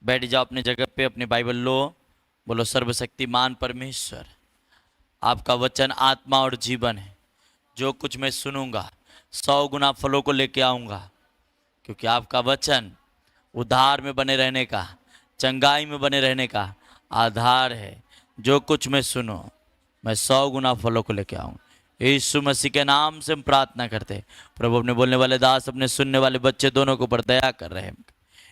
बैठ जाओ अपनी जगह पे, अपनी बाइबल लो। बोलो, सर्वशक्तिमान परमेश्वर, आपका वचन आत्मा और जीवन है। जो कुछ मैं सुनूंगा 100 गुना फलों को लेके आऊंगा, क्योंकि आपका वचन उद्धार में बने रहने का, चंगाई में बने रहने का आधार है। जो कुछ मैं सुनो, मैं 100 गुना फलों को लेके आऊँ। यीशु मसीह के नाम से हम प्रार्थना करते हैं। प्रभु अपने बोलने वाले दास, अपने सुनने वाले बच्चे दोनों के ऊपर दया कर रहे हैं।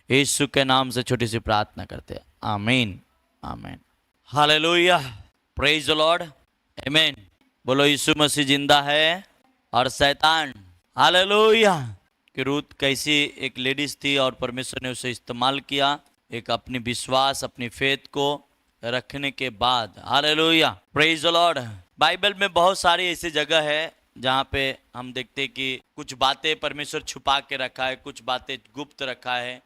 यीशु के नाम से छोटी सी प्रार्थना करते हैं, आमीन आमीन। हालेलुया, प्रेज द लॉर्ड, आमीन। बोलो, यीशु मसीह जिंदा है और शैतान। हालेलुया। कि रूत कैसी एक लेडीज थी और परमेश्वर ने उसे इस्तेमाल किया एक अपनी विश्वास, अपनी फेथ को रखने के बाद। Hallelujah, praise the Lord. Bible में बहुत सारी ऐसी जगह है जहाँ पे हम देखते हैं कि कुछ बातें परमेश्वर छुपा के रखा है, कुछ बातें गुप्त रखा है।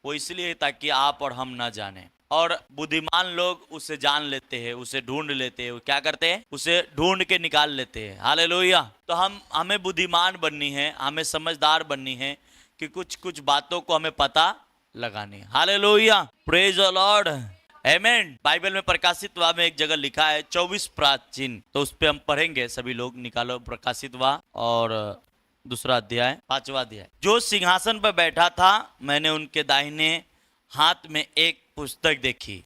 वो इसलिए ताकि आप और हम ना जाने, और बुद्धिमान लोग उसे जान लेते हैं, उसे ढूंढ लेते हैं। वो क्या करते हैं? उसे ढूंढ के निकाल लेते हैं। हालेलुया। तो हमें बुद्धिमान बननी है, हमें समझदार बननी है कि कुछ कुछ बातों को हमें पता लगानी है। हालेलुया, प्रेज द लॉर्ड, आमीन। बाइबल में प्रकाशित वाह में एक जगह लिखा है 24 प्राचीन, तो उस पर हम पढ़ेंगे। सभी लोग निकालो प्रकाशित वाह और दूसरा अध्याय, 5वां अध्याय। जो सिंहासन पर बैठा था, मैंने उनके दाहिने हाथ में एक पुस्तक देखी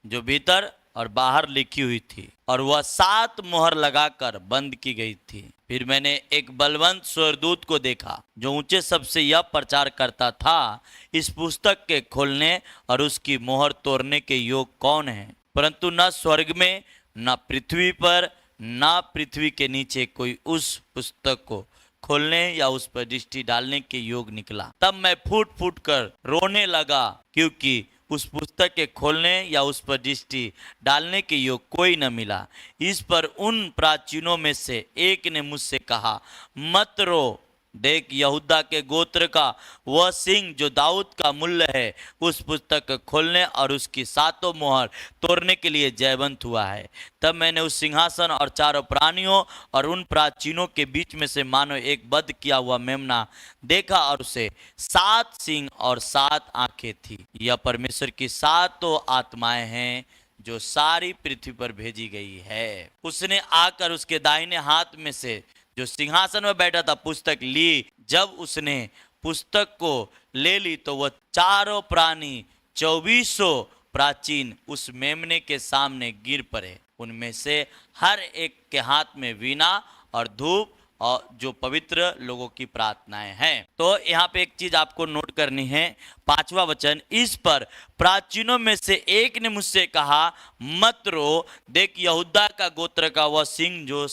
जो भीतर और बाहर लिखी हुई थी, और वह 7 मोहर लगाकर बंद की गई थी। फिर मैंने एक बलवंत स्वर्गदूत को देखा जो ऊंचे सबसे यह प्रचार करता था, इस पुस्तक के खोलने और उसकी मोहर तोड़ने के योग कौन है? परंतु न स्वर्ग में, न पृथ्वी पर, न पृथ्वी के नीचे कोई उस पुस्तक को खोलने या उस पर दृष्टि डालने के योग निकला। तब मैं फूट फूट कर रोने लगा, क्योंकि उस पुस्तक के खोलने या उस पर दृष्टि डालने के योग कोई न मिला। इस पर उन प्राचीनों में से एक ने मुझसे कहा, मत रो, देख यहूदा के गोत्र का वह सिंह जो दाऊद का मूल्य है, उस पुस्तक को खोलने और उसकी 7 मोहर तोड़ने के लिए जयवंत हुआ है। तब मैंने उस सिंहासन और 4 प्राणियों और उन प्राचीनों के बीच में से मानो एक वध किया हुआ मेमना देखा, और उसे 7 सिंह और 7 आंखें थी। यह परमेश्वर की 7 आत्माएं हैं जो सारी पृथ्वी पर भेजी गई है। उसने आकर उसके दाहिने हाथ में से जो सिंहासन में बैठा था पुस्तक ली। जब उसने पुस्तक को ले ली तो वह 4 प्राणी 24 प्राचीन उस मेमने के सामने गिर पड़े। उनमें से हर एक के हाथ में वीणा और धूप और जो पवित्र लोगों की प्रार्थनाएं हैं। तो यहाँ पे एक चीज आपको नोट करनी है, 5वां वचन। इस पर प्राचीनों में से एक ने मुझसे कहा, मत रो, देख यहूदा का गोत्र का वह सिंह जो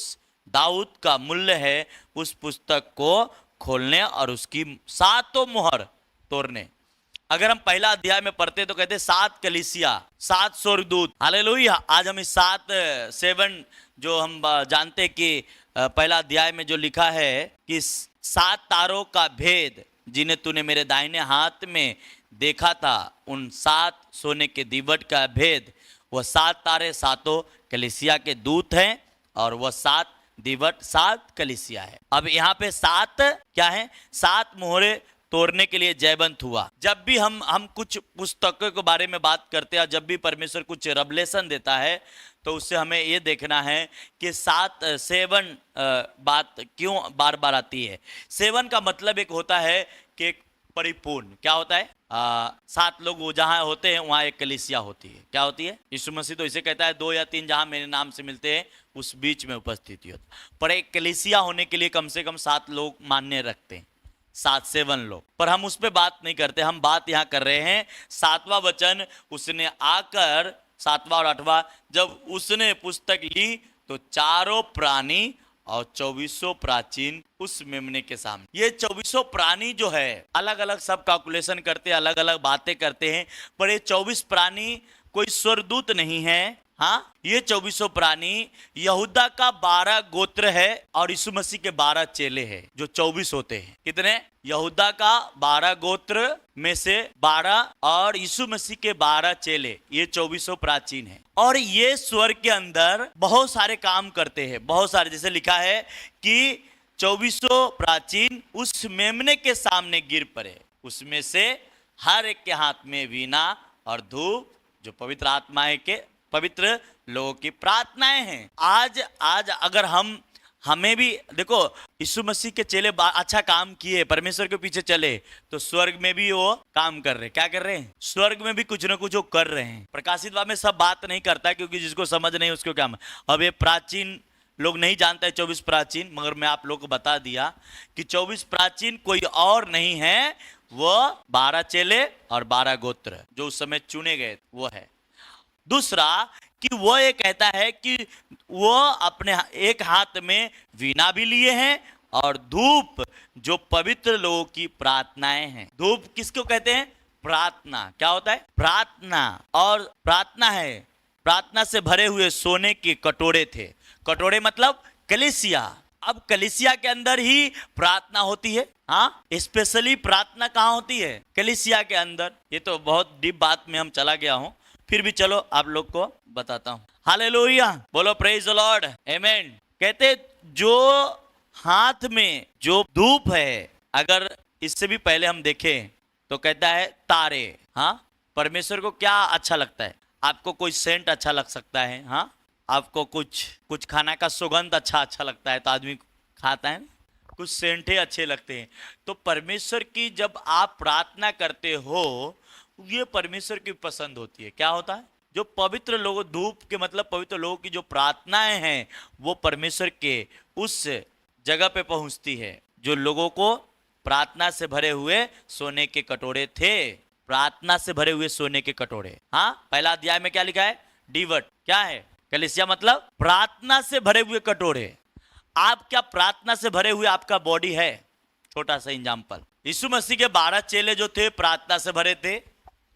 दाऊद का मूल्य है, उस पुस्तक को खोलने और उसकी 7 मोहर तोड़ने। अगर हम पहला अध्याय में पढ़ते तो कहते 7 कलीसिया, 7 स्वर्गदूत। हालेलुया। आज हम इस 7 जो हम जानते कि पहला अध्याय में जो लिखा है कि 7 तारों का भेद जिन्हें तूने मेरे दाहिने हाथ में देखा था, उन 7 सोने के दीवट का भेद, वह 7 तारे 7 कलीसिया के दूत हैं, और वह 7 दीवट 7 कलीसिया है। अब यहाँ पे 7 क्या है? 7 मोहरे तोड़ने के लिए जयवंत हुआ। जब भी हम कुछ पुस्तकों के बारे में बात करते हैं, जब भी परमेश्वर कुछ रेवलेशन देता है, तो उससे हमें ये देखना है कि 7 बात क्यों बार बार आती है। 7 का मतलब एक होता है कि एक परिपूर्ण, क्या होता है? 7 लोग वो जहाँ होते हैं वहाँ एक कलीसिया होती है। क्या होती है? यीशु मसीह तो इसे कहता है 2 या 3 जहाँ मेरे नाम से मिलते हैं उस बीच में उपस्थिति होता। पर एक कलीसिया होने के लिए कम से कम 7 लोग मान्य रखते हैं, 7 लोग। पर हम उस पर बात नहीं करते, हम बात यहाँ कर रहे हैं 7वां वचन। उसने आकर 7वां और 8वां, जब उसने पुस्तक ली तो 4 प्राणी और 24 प्राचीन उस मेमने के सामने। ये 24 प्राणी जो है अलग अलग सब कैलकुलेशन करते हैं, अलग अलग बातें करते हैं, पर ये 24 प्राणी कोई स्वर्गदूत नहीं है। हाँ, ये 24 प्राणी यहूदा का 12 गोत्र है और यीशु मसीह के 12 चेले हैं जो 24 होते हैं। कितने? यहूदा का 12 गोत्र में से 12 और यीशु मसीह के 12 चेले, ये 24 प्राचीन है। और ये स्वर्ग के अंदर बहुत सारे काम करते हैं, बहुत सारे। जैसे लिखा है कि 24 प्राचीन उस मेमने के सामने गिर पड़े, उसमें से हर एक के हाथ में वीणा और धूप जो पवित्र आत्माएं के पवित्र लोगों की प्रार्थनाएं हैं। आज आज अगर हमें भी देखो, यीशु मसीह के चेले अच्छा काम किए, परमेश्वर के पीछे चले, तो स्वर्ग में भी वो काम कर रहे। क्या कर रहे हैं? स्वर्ग में भी कुछ ना कुछ वो कर रहे हैं। प्रकाशित वाक्य में सब बात नहीं करता, क्योंकि जिसको समझ नहीं उसको क्या। अब ये प्राचीन लोग नहीं जानते 24 प्राचीन, मगर मैं आप लोग को बता दिया कि 24 प्राचीन कोई और नहीं है, वो 12 चेले और 12 गोत्र जो उस समय चुने गए वो है। दूसरा कि वो ये कहता है कि वो अपने एक हाथ में वीणा भी लिए हैं और धूप जो पवित्र लोगों की प्रार्थनाएं हैं। धूप किसको कहते हैं? प्रार्थना। क्या होता है? प्रार्थना। और प्रार्थना है, प्रार्थना से भरे हुए सोने के कटोरे थे। कटोरे मतलब कलीसिया। अब कलीसिया के अंदर ही प्रार्थना होती है। हाँ, स्पेशली प्रार्थना कहाँ होती है? कलीसिया के अंदर। ये तो बहुत डीप बात में हम चला गया हूं, फिर भी चलो आप लोग को बताता हूं। हालेलुया, बोलो प्रेज द लॉर्ड, आमेन। कहते जो हाथ में जो धूप है, अगर इससे भी पहले हम देखें तो कहता है तारे। हाँ, परमेश्वर को क्या अच्छा लगता है? आपको कोई सेंट अच्छा लग सकता है। हाँ, आपको कुछ खाना का सुगंध अच्छा लगता है तो आदमी खाता है। कुछ सेंटे अच्छे लगते हैं। तो परमेश्वर की जब आप प्रार्थना करते हो, ये परमेश्वर की पसंद होती है। क्या होता है? जो पवित्र लोग, धूप के मतलब पवित्र लोगों की जो प्रार्थनाएं हैं, वो परमेश्वर के उस जगह पे पहुंचती है। जो लोगों को प्रार्थना से भरे हुए सोने के कटोरे थे, प्रार्थना से भरे हुए सोने के कटोरे। हाँ, पहला अध्याय में क्या लिखा है? डीवट। क्या है? कलीसिया मतलब प्रार्थना से भरे हुए कटोरे। आप क्या प्रार्थना से भरे हुए आपका बॉडी है? छोटा सा एग्जाम्पल, यीशु मसीह के 12 चेले जो थे प्रार्थना से भरे थे,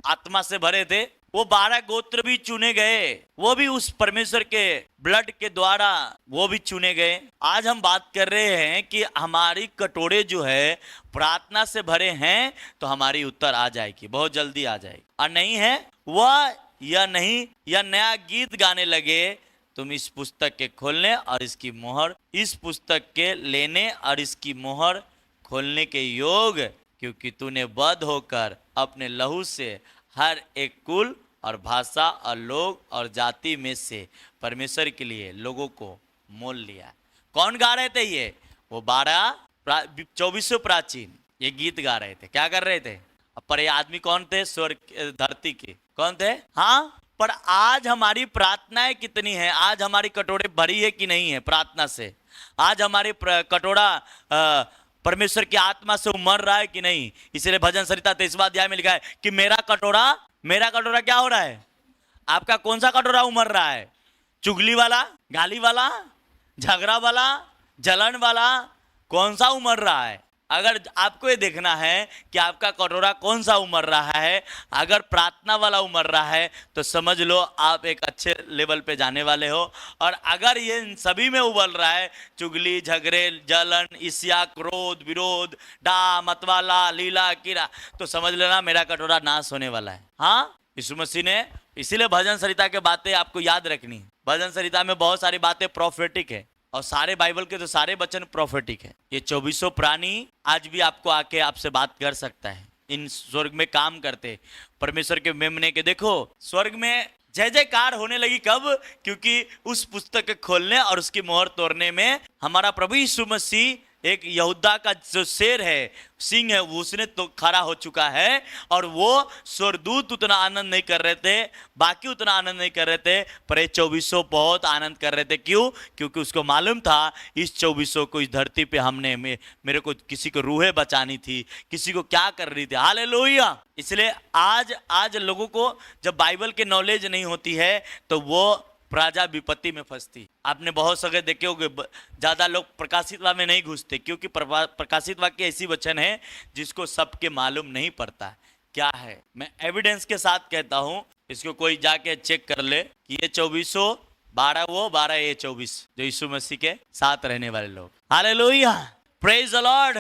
आत्मा से भरे थे। वो 12 गोत्र भी चुने गए, वो भी उस परमेश्वर के ब्लड के द्वारा वो भी चुने गए। आज हम बात कर रहे हैं कि हमारी कटोरे जो है प्रार्थना से भरे हैं, तो हमारी उत्तर आ जाएगी, बहुत जल्दी आ जाएगी। और नहीं है वह या नहीं या नया गीत गाने लगे, तुम इस पुस्तक के खोलने और इसकी मोहर, इस पुस्तक के लेने और इसकी मोहर खोलने के योग, क्योंकि तूने वध होकर अपने लहू से हर एक कुल और भाषा और लोग और जाति में से परमेश्वर के लिए लोगों को मोल लिया। कौन गा रहे थे ये? वो 24 प्राचीन ये गीत गा रहे थे। क्या कर रहे थे? पर ये आदमी कौन थे? स्वर्ग धरती के कौन थे? हाँ, पर आज हमारी प्रार्थनाएं कितनी है? आज हमारी कटोरे भरी है कि नहीं है प्रार्थना से? आज हमारी कटोरा परमेश्वर की आत्मा से उमड़ रहा है कि नहीं? इसलिए भजन संहिता 23वां अध्याय में लिखा है कि मेरा कटोरा क्या हो रहा है? आपका कौन सा कटोरा उमड़ रहा है? चुगली वाला, गाली वाला, झगड़ा वाला, जलन वाला, कौन सा उमड़ रहा है? अगर आपको ये देखना है कि आपका कटोरा कौन सा उमड़ रहा है, अगर प्रार्थना वाला उमड़ रहा है, तो समझ लो आप एक अच्छे लेवल पे जाने वाले हो। और अगर ये इन सभी में उबल रहा है, चुगली, झगड़े, जलन, ईर्ष्या, क्रोध, विरोध, डा, मतवाला, लीला, कीड़ा, तो समझ लेना मेरा कटोरा नाश होने वाला है। हाँ, यीशु मसीह ने, इसीलिए भजन संहिता की बातें आपको याद रखनी। भजन संहिता में बहुत सारी बातें प्रोफेटिक है, और सारे बाइबल के तो सारे वचन प्रोफेटिक है। ये 24 प्राणी आज भी आपको आके आपसे बात कर सकता है। इन स्वर्ग में काम करते परमेश्वर के मेमने के। देखो स्वर्ग में जय जयकार होने लगी। कब? क्योंकि उस पुस्तक खोलने और उसकी मोहर तोड़ने में हमारा प्रभु यीशु मसीह, एक यहूदा का जो शेर है, सिंह है, वो उसने तो खड़ा हो चुका है। और वो स्वर्गदूत उतना आनंद नहीं कर रहे थे, बाकी उतना आनंद नहीं कर रहे थे, पर ये 24 बहुत आनंद कर रहे थे। क्यों? क्योंकि उसको मालूम था इस 24 को इस धरती पे हमने मेरे को किसी को रूहें बचानी थी, किसी को क्या कर रही थी। हालेलुया। इसलिए आज लोगों को जब बाइबल के नॉलेज नहीं होती है तो वो प्रजा विपत्ति में फंसती। आपने बहुत सगे देखे होंगे, ज्यादा लोग प्रकाशित वाक्य में नहीं घुसते, क्योंकि प्रकाशित वाक्य ऐसी वचन है जिसको सबके मालूम नहीं पड़ता क्या है। मैं एविडेंस के साथ कहता हूं, इसको कोई जाके चेक कर ले कि ये 24 12 वो 12 ये 24 जो यीशु मसीह के साथ रहने वाले लोग। Hallelujah, praise the Lord.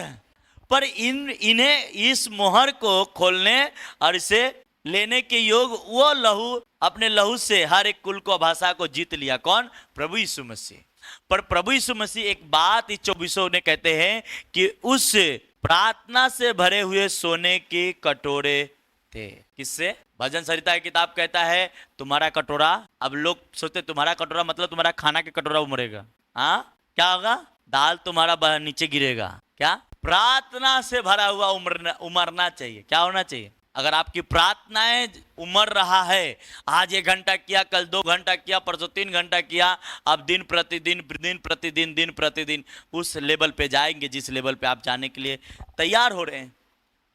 पर इन्हें इस मोहर को खोलने और इसे लेने के योग वो लहू, अपने लहू से हर एक कुल को, भाषा को जीत लिया। कौन? प्रभु यीशु मसीह। पर प्रभु यीशु मसीह एक बात इस 24 ने कहते हैं कि उस प्रार्थना से भरे हुए सोने के कटोरे थे। किससे? भजन संहिता की किताब कहता है तुम्हारा कटोरा, अब लोग सोचते तुम्हारा कटोरा मतलब तुम्हारा खाना के कटोरा उमड़ेगा। हाँ, क्या होगा? दाल तुम्हारा नीचे गिरेगा। क्या? प्रार्थना से भरा हुआ उमरना चाहिए। क्या होना चाहिए? अगर आपकी प्रार्थनाएं उमड़ रहा है, आज 1 घंटा किया, कल 2 घंटा किया, परसों 3 घंटा किया, अब दिन प्रतिदिन उस लेवल पे जाएंगे जिस लेवल पे आप जाने के लिए तैयार हो रहे हैं।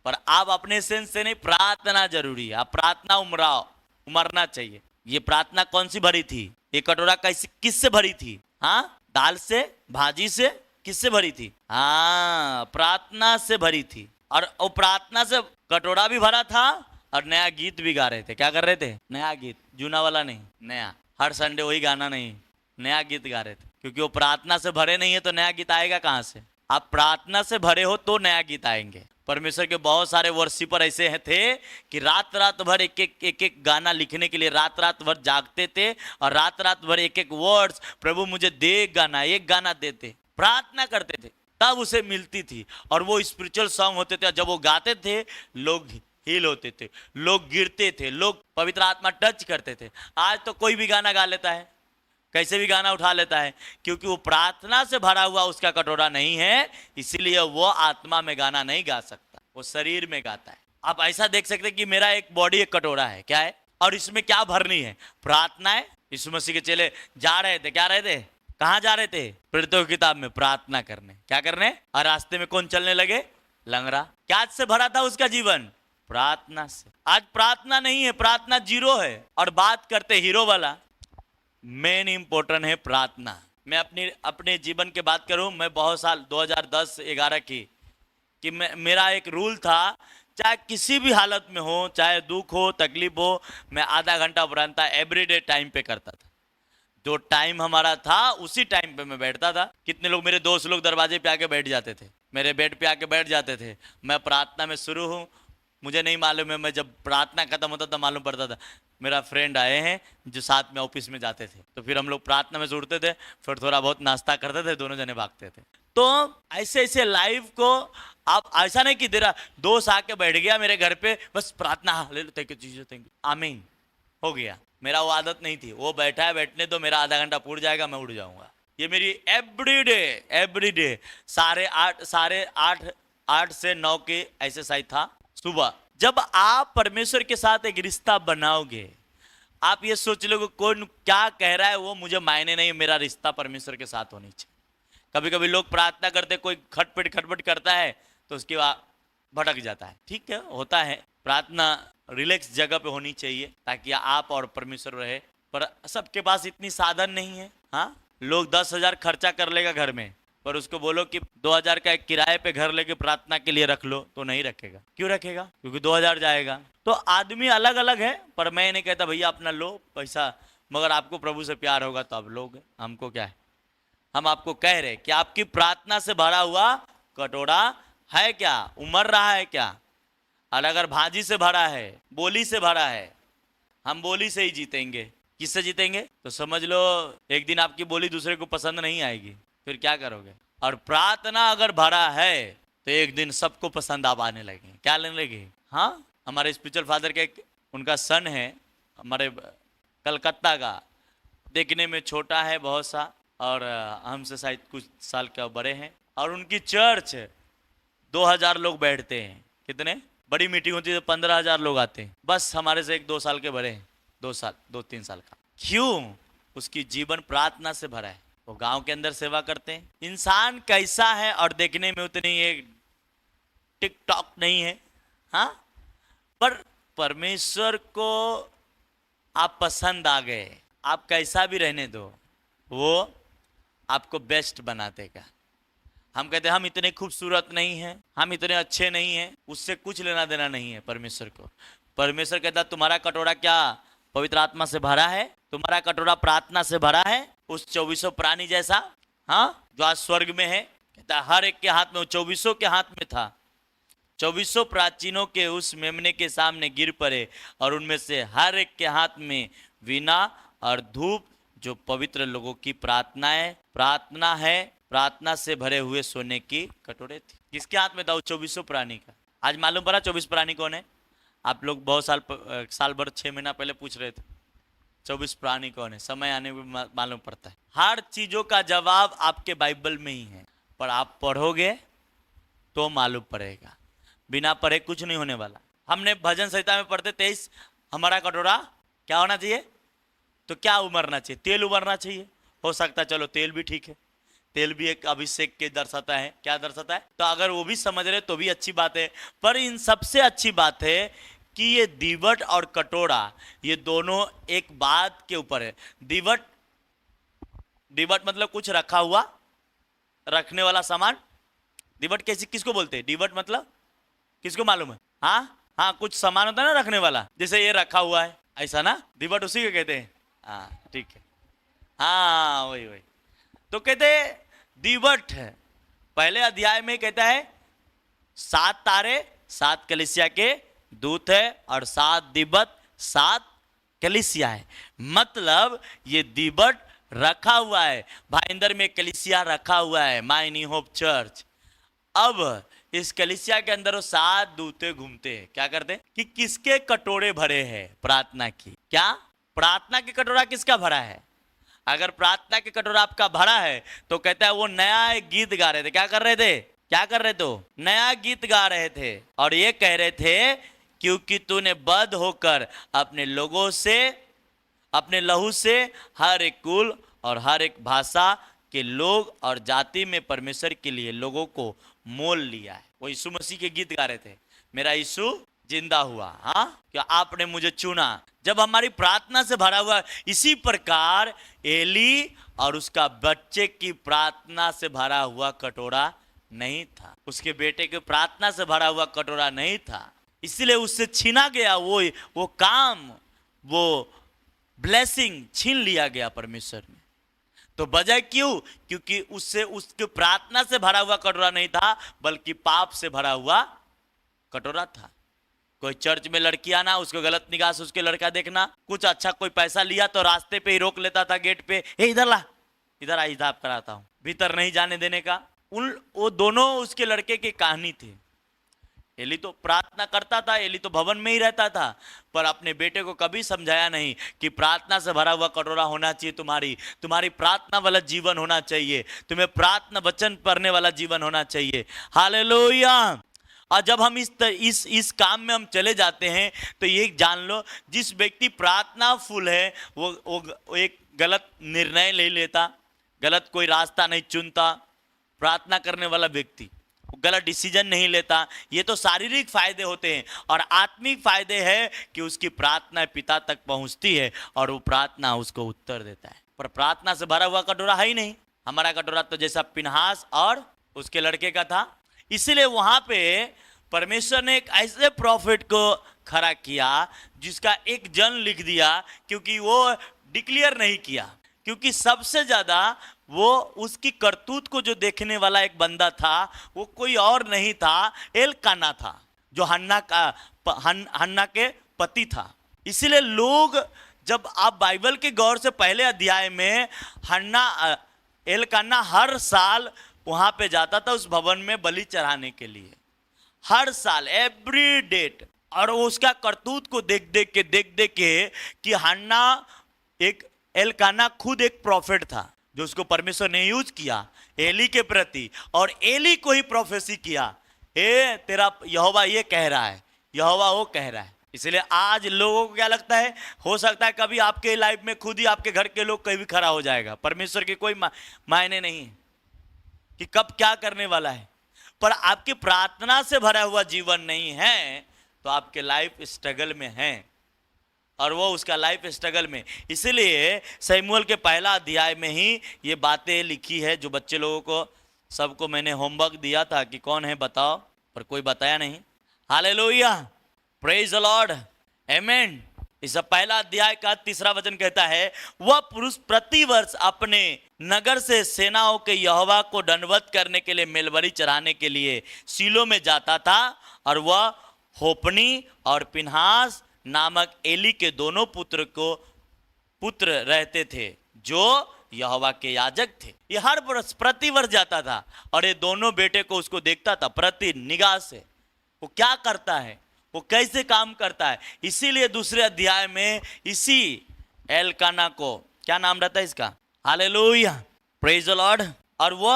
पर आप अपने सेंस से नहीं, प्रार्थना जरूरी है। आप प्रार्थना उमरना चाहिए। ये प्रार्थना कौन सी भरी थी? ये कटोरा कैसे, किससे भरी थी? हाँ, दाल से, भाजी से, किससे भरी थी? हाँ, प्रार्थना से भरी थी। और वो प्रार्थना से कटोरा भी भरा था और नया गीत भी गा रहे थे। क्या कर रहे थे? नया गीत, जूना वाला नहीं, नया। हर संडे वही गाना नहीं, नया गीत गा रहे थे। क्योंकि वो प्रार्थना से भरे नहीं है तो नया गीत आएगा कहां से? आप प्रार्थना से भरे हो तो नया गीत आएंगे। परमेश्वर के बहुत सारे वर्शिपर ऐसे हैं थे कि रात रात भर एक एक गाना लिखने के लिए रात रात भर जागते थे और रात रात भर एक एक वर्ड्स, प्रभु मुझे दे गाना, एक गाना देते, प्रार्थना करते थे, तब उसे मिलती थी। और वो स्पिरिचुअल सॉन्ग होते थे, जब वो गाते थे लोग हील होते थे, लोग गिरते थे, लोग पवित्र आत्मा टच करते थे। आज तो कोई भी गाना गा लेता है, कैसे भी गाना उठा लेता है, क्योंकि वो प्रार्थना से भरा हुआ उसका कटोरा नहीं है, इसीलिए वो आत्मा में गाना नहीं गा सकता, वो शरीर में गाता है। आप ऐसा देख सकते हैं कि मेरा एक बॉडी एक कटोरा है, क्या है, और इसमें क्या भरनी है? प्रार्थनाएं। यीशु मसीह के चेले जा रहे थे, क्या रहे थे, कहां जा रहे थे? प्रेरितों की किताब में प्रार्थना करने। क्या करने? और रास्ते में कौन चलने लगे? लंगड़ा। क्या से भरा था उसका जीवन? प्रार्थना से। आज प्रार्थना नहीं है, प्रार्थना जीरो है। और बात करते हीरो वाला, मेन इंपॉर्टेंट है प्रार्थना। मैं अपने जीवन की बात करूं, मैं बहुत साल 2010-11 की कि मेरा एक रूल था, चाहे किसी भी हालत में हो, चाहे दुख हो, तकलीफ हो, मैं आधा घंटा प्रार्थना एवरीडे टाइम पे करता था। जो टाइम हमारा था उसी टाइम पे मैं बैठता था। कितने लोग, मेरे दोस्त लोग दरवाजे पे आके बैठ जाते थे, मेरे बेड पे आके बैठ जाते थे। मैं प्रार्थना में शुरू हूँ, मुझे नहीं मालूम है, मैं जब प्रार्थना खत्म होता था मालूम पड़ता था मेरा फ्रेंड आए हैं जो साथ में ऑफिस में जाते थे। तो फिर हम लोग प्रार्थना में जुड़ते थे, फिर थोड़ा बहुत नाश्ता करते थे, दोनों जने भागते थे। तो ऐसे ऐसे लाइफ को आप ऐसा नहीं कि तेरा दोस्त आके बैठ गया मेरे घर पे, बस प्रार्थना ले लो, thank you Jesus, thank you, आमीन, हो गया। मेरा वो आदत नहीं थी। वो बैठा है, बैठने दो, मेरा आधा घंटा पूर जाएगा, मैं उड़ जाऊंगा। ये मेरी एवरीडे 8:30 से 9 के ऐसे शायद था सुबह। जब आप परमेश्वर के साथ एक रिश्ता बनाओगे, आप ये सोच लोगे कौन क्या कह रहा है वो मुझे मायने नहीं, मेरा रिश्ता परमेश्वर के साथ होनी चाहिए। कभी कभी लोग प्रार्थना करते, कोई खटपट करता है तो उसके बाद भटक जाता है। ठीक है, होता है। प्रार्थना रिलैक्स जगह पे होनी चाहिए ताकि आप और परमेश्वर रहे। पर सबके पास इतनी साधन नहीं है। हाँ, लोग 10,000 खर्चा कर लेगा घर में, पर उसको बोलो कि 2,000 का एक किराए पे घर लेके प्रार्थना के लिए रख लो, तो नहीं रखेगा। क्यों रखेगा? क्योंकि 2,000 जाएगा। तो आदमी अलग अलग है। पर मैं नहीं कहता भैया अपना लो पैसा, मगर आपको प्रभु से प्यार होगा तो आप लोग, हमको क्या है। हम आपको कह रहे कि आपकी प्रार्थना से भरा हुआ कटोरा है क्या? उमड़ रहा है क्या? और अगर भाजी से भरा है, बोली से भरा है, हम बोली से ही जीतेंगे। किससे जीतेंगे? तो समझ लो एक दिन आपकी बोली दूसरे को पसंद नहीं आएगी, फिर क्या करोगे? और प्रार्थना अगर भरा है तो एक दिन सबको पसंद आप आने लगे। क्या लेने लगे? हाँ, हमारे स्पिरिचुअल फादर के उनका सन है, हमारे कलकत्ता का, देखने में छोटा है बहुत सा, और हमसे शायद कुछ साल का बड़े हैं। और उनकी चर्च 2,000 लोग बैठते हैं। कितने? बड़ी मीटिंग होती है तो 15,000 लोग आते हैं। बस हमारे से 1-2 साल के बड़े हैं, 2-3 साल का। क्यों? उसकी जीवन प्रार्थना से भरा है। वो गांव के अंदर सेवा करते हैं। इंसान कैसा है और देखने में उतनी एक टिकटॉक नहीं है, हाँ, पर परमेश्वर को आप पसंद आ गए, आप कैसा भी रहने दो, वो आपको बेस्ट बना देगा। हम कहते हैं हम इतने खूबसूरत नहीं हैं, हम इतने अच्छे नहीं हैं, उससे कुछ लेना देना नहीं है परमेश्वर को। परमेश्वर कहता तुम्हारा कटोरा क्या पवित्र आत्मा से भरा है? तुम्हारा कटोरा प्रार्थना से भरा है? उस 24 प्राणी जैसा, हाँ, जो आज स्वर्ग में है। कहता हर एक के हाथ में, वो 24 के हाथ में था। 24 प्राचीनों के उस मेमने के सामने गिर पड़े और उनमें से हर एक के हाथ में वीणा और धूप, जो पवित्र लोगों की प्रार्थना है, प्रार्थना से भरे हुए सोने की कटोरे थी। किसके हाथ में था? 24 प्राणी का। आज मालूम पड़ा 24 प्राणी कौन है? आप लोग बहुत साल भर 6 महीना पहले पूछ रहे थे 24 प्राणी कौन है, समय आने में मालूम पड़ता है। हर चीजों का जवाब आपके बाइबल में ही है, पर आप पढ़ोगे तो मालूम पड़ेगा, बिना पढ़े कुछ नहीं होने वाला। हमने भजन संहिता में पढ़ते 23 हमारा कटोरा क्या होना चाहिए, तो क्या उमरना चाहिए, तेल उमरना चाहिए। हो सकता है, चलो तेल भी ठीक है, तेल भी एक अभिषेक के दर्शाता है, क्या दर्शाता है, तो अगर वो भी समझ रहे तो भी अच्छी बात है। पर इन सबसे अच्छी बात है कि ये दीवट और कटोरा ये दोनों एक बात के ऊपर है। दीवट, दीवट मतलब कुछ रखा हुआ, रखने वाला सामान। दीवट कैसी किसको बोलते हैं, दीवट मतलब किसको मालूम है? हाँ हाँ, कुछ सामान होता है ना रखने वाला, जैसे ये रखा हुआ है ऐसा ना, दीवट उसी को कहते हैं। हाँ ठीक है, हाँ वही वही। तो कहते दीवट है, पहले अध्याय में कहता है 7 तारे 7 कलीसिया के दूत है और 7 दीवट 7 कलीसिया है। मतलब ये दीवट रखा हुआ है, भाईंदर में कलीसिया रखा हुआ है, माय न्यू होप चर्च। अब इस कलीसिया के अंदर वो 7 दूते घूमते हैं, क्या करते हैं कि किसके कटोरे भरे हैं, प्रार्थना की। क्या प्रार्थना की कटोरा किसका भरा है? अगर प्रार्थना की कटोरा आपका भरा है तो कहता है वो नया एक गीत गा रहे थे। क्या कर रहे थे, क्या कर रहे थे? नया गीत गा रहे थे और ये कह रहे थे क्योंकि तूने बद्ध होकर अपने लोगों से, अपने लहू से हर एक कुल और हर एक भाषा के लोग और जाति में परमेश्वर के लिए लोगों को मोल लिया है। वो यीशु मसीह के गीत गा रहे थे, मेरा यीशु जिंदा हुआ, हाँ क्या आपने मुझे चुना। जब हमारी प्रार्थना से भरा हुआ, इसी प्रकार एली और उसका बच्चे की प्रार्थना से भरा हुआ कटोरा नहीं था, उसके बेटे की प्रार्थना से भरा हुआ कटोरा नहीं था, इसलिए उससे छीना गया वो काम, वो ब्लेसिंग छीन लिया गया परमेश्वर ने। तो वजह क्यों? क्योंकि उससे उसकी प्रार्थना से भरा हुआ कटोरा नहीं था, बल्कि पाप से भरा हुआ कटोरा था। कोई चर्च में लड़की आना, उसको गलत निगाह से उसके लड़का देखना, कुछ अच्छा कोई पैसा लिया तो रास्ते पे ही रोक लेता था, गेट पे, ए इधर ला, इधर आ, हिसाब कराता हूं, भीतर नहीं जाने देने का। वो दोनों उसके लड़के की कहानी थी। एली तो प्रार्थना करता था, एली तो भवन में ही रहता था, पर अपने बेटे को कभी समझाया नहीं कि प्रार्थना से भरा हुआ कटोरा होना चाहिए, तुम्हारी प्रार्थना वाला जीवन होना चाहिए, तुम्हें प्रार्थना वचन पढ़ने वाला जीवन होना चाहिए। हालेलुया। और जब हम इस काम में हम चले जाते हैं तो ये जान लो, जिस व्यक्ति प्रार्थना फुल है वो एक गलत निर्णय नहीं लेता, गलत कोई रास्ता नहीं चुनता। प्रार्थना करने वाला व्यक्ति गलत डिसीजन नहीं लेता। ये तो शारीरिक फायदे होते हैं, और आत्मिक फायदे हैं कि उसकी प्रार्थना पिता तक पहुंचती है और वो प्रार्थना उसको उत्तर देता है। पर प्रार्थना से भरा हुआ कटोरा है ही नहीं। हमारा कटोरा तो जैसा पिनहास और उसके लड़के का था। इसीलिए वहां पे परमेश्वर ने एक ऐसे प्रॉफिट को खड़ा किया जिसका एक जन लिख दिया, क्योंकि वो डिक्लेयर नहीं किया, क्योंकि सबसे ज्यादा वो उसकी करतूत को जो देखने वाला एक बंदा था वो कोई और नहीं था, एलकाना था, जो हन्ना के पति था। इसीलिए लोग, जब आप बाइबल के गौर से पहले अध्याय में एलकाना हर साल वहां पे जाता था उस भवन में बलि चढ़ाने के लिए, हर साल, एवरी डेट। और उसका करतूत को देख देख के कि हन्ना एक, एलकाना खुद एक प्रॉफिट था जो उसको परमेश्वर ने यूज किया एली के प्रति, और एली को ही प्रोफेसी किया, ए तेरा यहोवा ये कह रहा है, यहोवा वो कह रहा है। इसलिए आज लोगों को क्या लगता है, हो सकता है कभी आपके लाइफ में खुद ही आपके घर के लोग कहीं भी खड़ा हो जाएगा, परमेश्वर के कोई मायने नहीं है कि कब क्या करने वाला है। पर आपकी प्रार्थना से भरा हुआ जीवन नहीं है तो आपके लाइफ स्ट्रगल में है, और वो उसका लाइफ स्ट्रगल में। इसलिए शमूएल के पहला अध्याय में ही ये बातें लिखी है, जो बच्चे लोगों को सबको मैंने होमवर्क दिया था कि कौन है बताओ, पर कोई बताया नहीं। हालेलुया, प्रेज द लॉर्ड, आमेन। इस पहला अध्याय का 3रा वचन कहता है, वह पुरुष प्रतिवर्ष अपने नगर से सेनाओं के यहोवा को दंडवत करने के लिए मेलबलि चढ़ाने के लिए शीलो में जाता था, और वह होपनी और पिनहास नामक एली के दोनों पुत्र रहते थे, जो यहोवा के याजक थे। ये हर वर्ष प्रतिवर्ष जाता था, और ये दोनों बेटे को उसको देखता था प्रति निगाह से। वो क्या करता है, वो कैसे काम करता है। इसीलिए दूसरे अध्याय में इसी एलकाना को क्या नाम रहता है इसका, हालेलुया, प्रेज द लॉर्ड। और वो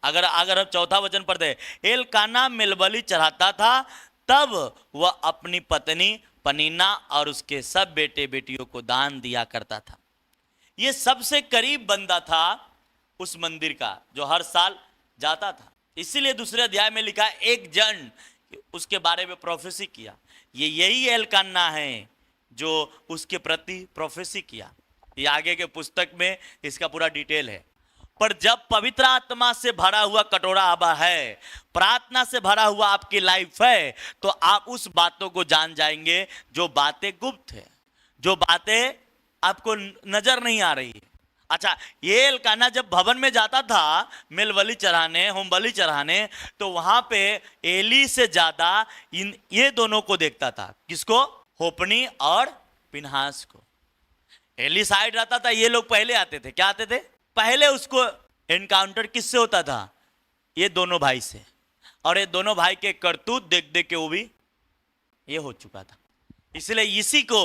अगर अगर हम चौथा वचन पढ़ते, एलकाना मेलबलि चढ़ाता था, तब वह अपनी पत्नी पनीना और उसके सब बेटे बेटियों को दान दिया करता था। ये सबसे करीब बंदा था उस मंदिर का, जो हर साल जाता था। इसीलिए दूसरे अध्याय में लिखा एक जन उसके बारे में प्रोफेसी किया। ये यही एलकाना है जो उसके प्रति प्रोफेसी किया। ये आगे के पुस्तक में इसका पूरा डिटेल है। पर जब पवित्र आत्मा से भरा हुआ कटोरा आबा है, प्रार्थना से भरा हुआ आपकी लाइफ है, तो आप उस बातों को जान जाएंगे जो बातें गुप्त है, जो बातें आपको नजर नहीं आ रही है। अच्छा, ये एलकाना जब भवन में जाता था मेल बलि चढ़ाने, होम बलि चढ़ाने, तो वहां पे एली से ज्यादा ये दोनों को देखता था। किसको? होपनी और पिनहास को। एली साइड रहता था, ये लोग पहले आते थे। क्या आते थे? पहले उसको एनकाउंटर किससे होता था? ये दोनों भाई से। और ये दोनों भाई के करतूत देख देख के वो भी ये हो चुका था। इसलिए इसी को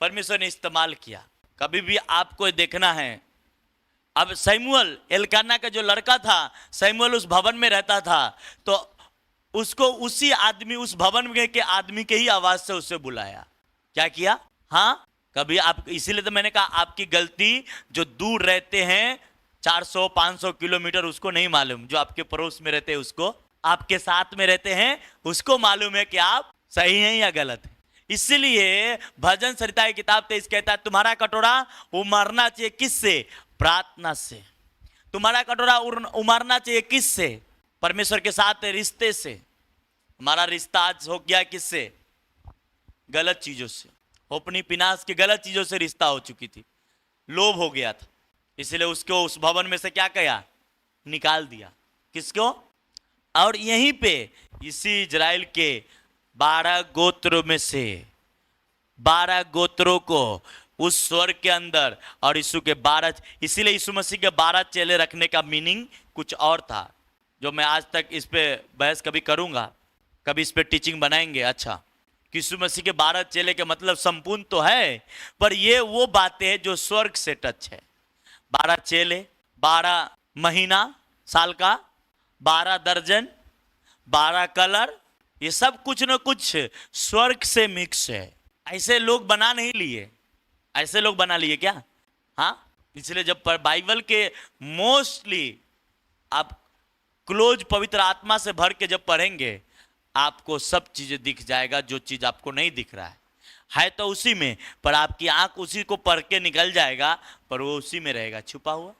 परमेश्वर ने इस्तेमाल किया। कभी भी आपको देखना है, अब सैमुअल एलकाना का जो लड़का था, सैमुअल उस भवन में रहता था, तो उसको उसी आदमी, उस भवन में के आदमी के ही आवाज से उससे बुलाया। क्या किया? हाँ, कभी आप, इसीलिए तो मैंने कहा आपकी गलती, जो दूर रहते हैं 400-500 किलोमीटर, उसको नहीं मालूम। जो आपके पड़ोस में रहते हैं उसको, आपके साथ में रहते हैं उसको मालूम है कि आप सही हैं या गलत हैं। इसलिए भजन संहिता की किताब 23 कहता है, तुम्हारा कटोरा उमरना चाहिए किससे? प्रार्थना से। तुम्हारा कटोरा उमरना चाहिए किससे? परमेश्वर के साथ रिश्ते से। हमारा रिश्ता आज हो गया किससे? गलत चीजों से। होपनी पिनास के गलत चीजों से रिश्ता हो चुकी थी, लोभ हो गया था, इसलिए उसको उस भवन में से क्या किया? निकाल दिया। किसको? और यहीं पे इसी इजराइल के 12 गोत्रों में से 12 गोत्रों को उस स्वर्ग के अंदर, और यीशु के 12, इसीलिए यीशु मसीह के 12 चेले रखने का मीनिंग कुछ और था, जो मैं आज तक इस पे बहस कभी करूंगा, कभी इस पे टीचिंग बनाएंगे। अच्छा, यीशु मसीह के 12 चेले के मतलब संपूर्ण तो है, पर ये वो बातें हैं जो स्वर्ग से टच है। 12 चेले, 12 महीना साल का, 12 दर्जन, 12 कलर, ये सब कुछ न कुछ स्वर्ग से मिक्स है। ऐसे लोग बना नहीं लिए, ऐसे लोग बना लिए क्या? हाँ, इसलिए जब बाइबल के मोस्टली आप क्लोज पवित्र आत्मा से भर के जब पढ़ेंगे, आपको सब चीजें दिख जाएगा। जो चीज आपको नहीं दिख रहा है तो उसी में, पर आपकी आंख उसी को पढ़ के निकल जाएगा, पर वो उसी में रहेगा, छुपा हुआ।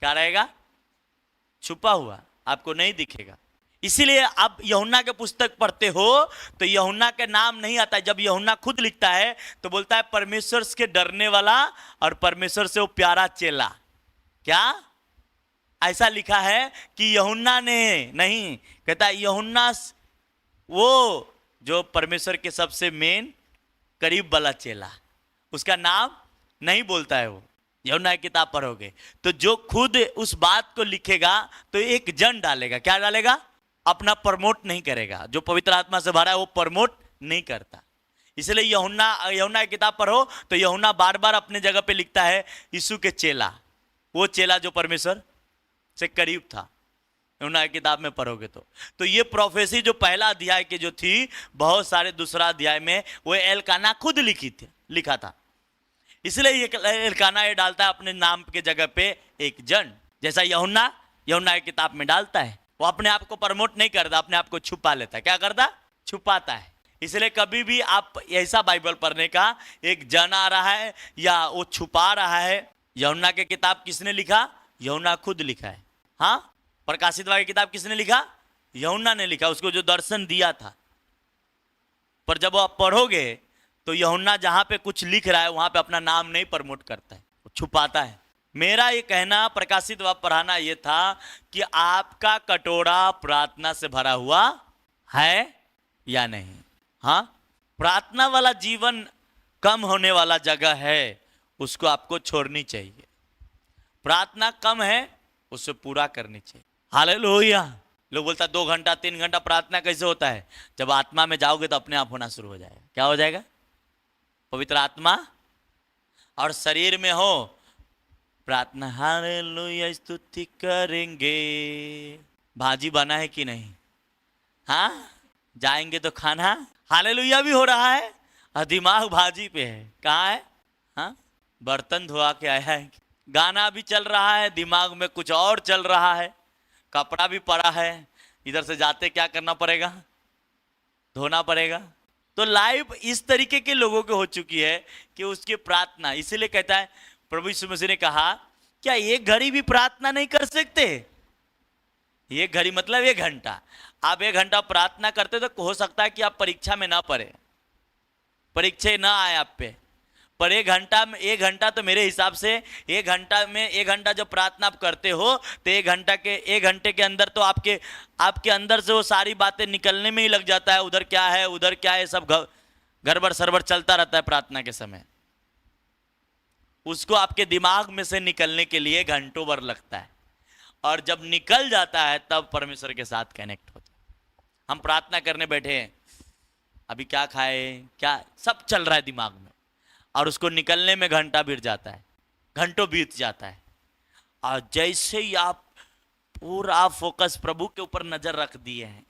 क्या रहेगा? छुपा हुआ, आपको नहीं दिखेगा। इसीलिए आप यूहन्ना के पुस्तक पढ़ते हो तो यूहन्ना के नाम नहीं आता है। जब यूहन्ना खुद लिखता है तो बोलता है परमेश्वर से डरने वाला और परमेश्वर से वो प्यारा चेला। क्या ऐसा लिखा है कि यूहन्ना ने नहीं, कहता है यूहन्ना वो जो परमेश्वर के सबसे मेन करीब वाला चेला, उसका नाम नहीं बोलता है। वो यूहन्ना की किताब पढ़ोगे तो जो खुद उस बात को लिखेगा तो एक जन डालेगा। क्या डालेगा? अपना प्रमोट नहीं करेगा। जो पवित्र आत्मा से भरा है वो प्रमोट नहीं करता। इसलिए यूहन्ना की किताब पढ़ो तो यूहन्ना बार बार अपने जगह पे लिखता है यीशु के चेला, वो चेला जो परमेश्वर से करीब था। यूहन्ना की किताब में पढ़ोगे तो ये प्रोफेसी जो पहला अध्याय की जो थी, बहुत सारे दूसरा अध्याय में वो एलकाना खुद लिखा था। इसलिए ये एलकाना ये डालता है अपने नाम के जगह पे एक जन, जैसा यूहन्ना की किताब में डालता है। वो अपने आप को प्रमोट नहीं करता, अपने आप को छुपा लेता है। क्या करता? छुपाता है। इसलिए कभी भी आप ऐसा बाइबल पढ़ने का, एक जन आ रहा है या वो छुपा रहा है। यूहन्ना की किताब किसने लिखा? यूहन्ना खुद लिखा है। हाँ, प्रकाशित वाक्य की किताब किसने लिखा? यूहन्ना ने लिखा, उसको जो दर्शन दिया था। पर जब आप पढ़ोगे तो यूहन्ना जहां पे कुछ लिख रहा है वहां पे अपना नाम नहीं प्रमोट करता है, वो छुपाता है। मेरा ये कहना, प्रकाशित वाक्य पढ़ाना ये था कि आपका कटोरा प्रार्थना से भरा हुआ है या नहीं। हाँ, प्रार्थना वाला जीवन कम होने वाला जगह है, उसको आपको छोड़नी चाहिए। प्रार्थना कम है, उसे पूरा करनी चाहिए। हालेलुया। लोग बोलता 2 घंटा 3 घंटा प्रार्थना कैसे होता है? जब आत्मा में जाओगे तो अपने आप होना शुरू हो जाएगा। क्या हो जाएगा? पवित्र आत्मा और शरीर में हो प्रार्थना, हालेलुया स्तुति करेंगे। भाजी बना है कि नहीं? हाँ, जाएंगे तो खाना हालेलुया भी हो रहा है और दिमाग भाजी पे है। कहाँ है? हाँ, बर्तन धोआ के आया है, गाना भी चल रहा है, दिमाग में कुछ और चल रहा है, कपड़ा भी पड़ा है, इधर से जाते क्या करना पड़ेगा? धोना पड़ेगा। तो लाइफ इस तरीके के लोगों की हो चुकी है कि उसकी प्रार्थना, इसीलिए कहता है प्रभु यीशु मसीह ने कहा, क्या एक घड़ी भी प्रार्थना नहीं कर सकते? एक घड़ी मतलब 1 घंटा। आप 1 घंटा प्रार्थना करते तो हो सकता है कि आप परीक्षा में ना पढ़े, परीक्षा ना आए आप पे, पर 1 घंटा तो मेरे हिसाब से 1 घंटा जब प्रार्थना आप करते हो तो 1 घंटे के अंदर तो आपके अंदर से वो सारी बातें निकलने में ही लग जाता है। उधर क्या है, उधर क्या है, सब गड़बड़ सरबड़ चलता रहता है प्रार्थना के समय। उसको आपके दिमाग में से निकलने के लिए घंटों भर लगता है, और जब निकल जाता है तब परमेश्वर के साथ कनेक्ट होता है। हम प्रार्थना करने बैठे हैं, अभी क्या खाए, क्या सब चल रहा है दिमाग में, और उसको निकलने में घंटा बीत जाता है, घंटों बीत जाता है। और जैसे ही आप पूरा फोकस प्रभु के ऊपर नजर रख दिए हैं,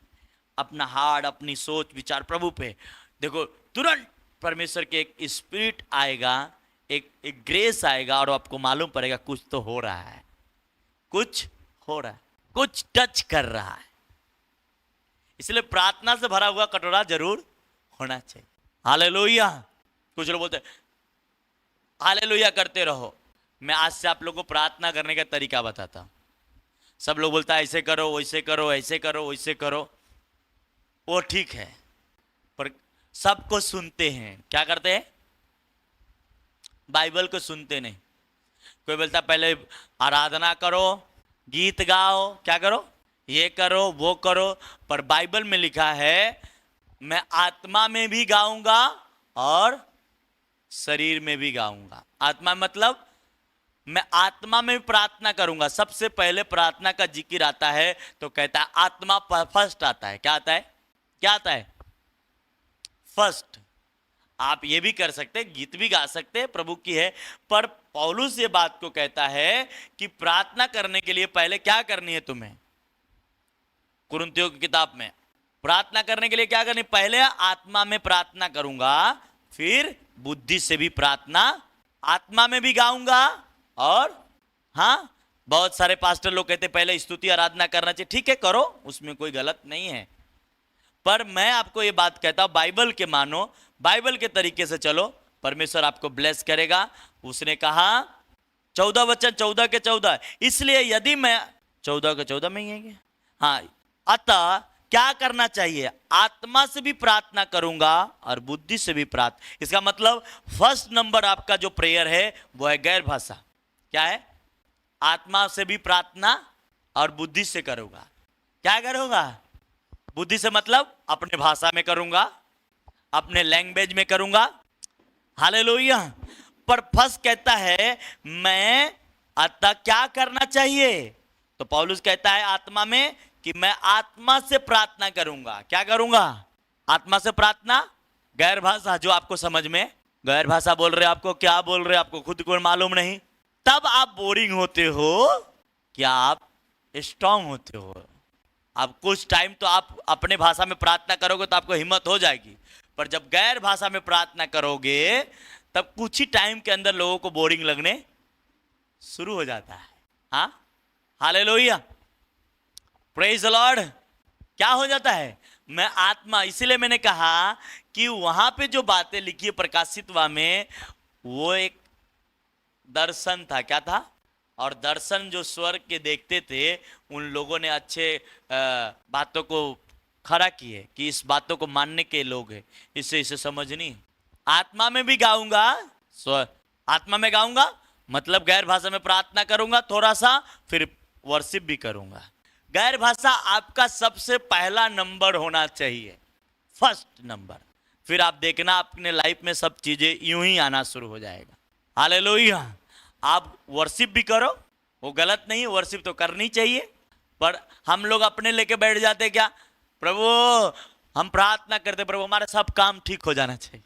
अपना हार्ट, अपनी सोच विचार प्रभु पे, देखो तुरंत परमेश्वर के एक स्पिरिट आएगा, एक ग्रेस आएगा, और आपको मालूम पड़ेगा कुछ तो हो रहा है, कुछ हो रहा है, कुछ टच कर रहा है। इसलिए प्रार्थना से भरा हुआ कटोरा जरूर होना चाहिए। हालेलुया। कुछ लोग बोलते हैं हालेलुया करते रहो। मैं आज से आप लोगों को प्रार्थना करने का तरीका बताता हूं। सब लोग बोलता है ऐसे करो, वैसे करो, ऐसे करो, वैसे करो, वो ठीक है, पर सबको सुनते हैं, क्या करते हैं? बाइबल को सुनते नहीं। कोई बोलता पहले आराधना करो, गीत गाओ, क्या करो, ये करो, वो करो, पर बाइबल में लिखा है मैं आत्मा में भी गाऊंगा और शरीर में भी गाऊंगा। आत्मा मतलब मैं आत्मा में भी प्रार्थना करूंगा। सबसे पहले प्रार्थना का जिक्र आता है तो कहता है आत्मा फर्स्ट आता है। क्या आता है? क्या आता है? फर्स्ट। आप ये भी कर सकते हैं, गीत भी गा सकते हैं, प्रभु की है, पर पौलुस ये बात को कहता है कि प्रार्थना करने के लिए पहले क्या करनी है तुम्हें? कुरिन्थियों की किताब में प्रार्थना करने के लिए क्या करनी? पहले आत्मा में प्रार्थना करूंगा, फिर बुद्धि से भी प्रार्थना, आत्मा में भी गाऊंगा। और हाँ, बहुत सारे पास्टर लोग कहते पहले स्तुति आराधना करना चाहिए। ठीक है, करो, उसमें कोई गलत नहीं है, पर मैं आपको ये बात कहता हूं, बाइबल के मानो, बाइबल के तरीके से चलो, परमेश्वर आपको ब्लेस करेगा। उसने कहा 14 वचन 14 के 14, इसलिए यदि मैं 14 के 14 में ही है, हाँ, अतः क्या करना चाहिए? आत्मा से भी प्रार्थना करूंगा और बुद्धि से भी प्रार्थना। इसका मतलब फर्स्ट नंबर आपका जो प्रेयर है वो है गैर भाषा। क्या है? आत्मा से भी प्रार्थना और बुद्धि से करूंगा। क्या करूंगा? बुद्धि से मतलब अपने भाषा में करूंगा, अपने लैंग्वेज में करूंगा। हालेलुया। पर फर्स्ट कहता है मैं, अतः क्या करना चाहिए? तो पौलुस कहता है आत्मा में कि मैं आत्मा से प्रार्थना करूंगा। क्या करूंगा? आत्मा से प्रार्थना। गैर भाषा जो आपको समझ में, गैर भाषा बोल रहे, आपको क्या बोल रहे, आपको खुद को मालूम नहीं, तब आप बोरिंग होते हो, क्या आप स्ट्रांग होते हो? आप कुछ टाइम तो आप अपने भाषा में प्रार्थना करोगे तो आपको हिम्मत हो जाएगी, पर जब गैर भाषा में प्रार्थना करोगे तब कुछ ही टाइम के अंदर लोगों को बोरिंग लगने शुरू हो जाता है। हाँ, हालेलुया, प्रेज द लॉर्ड। क्या हो जाता है? मैं आत्मा, इसीलिए मैंने कहा कि वहां पे जो बातें लिखी है प्रकाशितवा में, वो एक दर्शन था। क्या था? और दर्शन जो स्वर्ग के देखते थे, उन लोगों ने अच्छे बातों को खड़ा किए कि इस बातों को मानने के लोग हैं, इसे समझनी। आत्मा में भी गाऊंगा, आत्मा में गाऊंगा मतलब गैर भाषा में प्रार्थना करूंगा थोड़ा सा, फिर वर्शिप भी करूंगा। गैर भाषा आपका सबसे पहला नंबर होना चाहिए, फर्स्ट नंबर। फिर आप देखना अपने लाइफ में सब चीजें यूं ही आना शुरू हो जाएगा। हालेलुया। आप वर्शिप भी करो, वो गलत नहीं, वर्शिप तो करनी चाहिए, पर हम लोग अपने लेके बैठ जाते क्या, प्रभु हम प्रार्थना करते, प्रभु हमारा सब काम ठीक हो जाना चाहिए।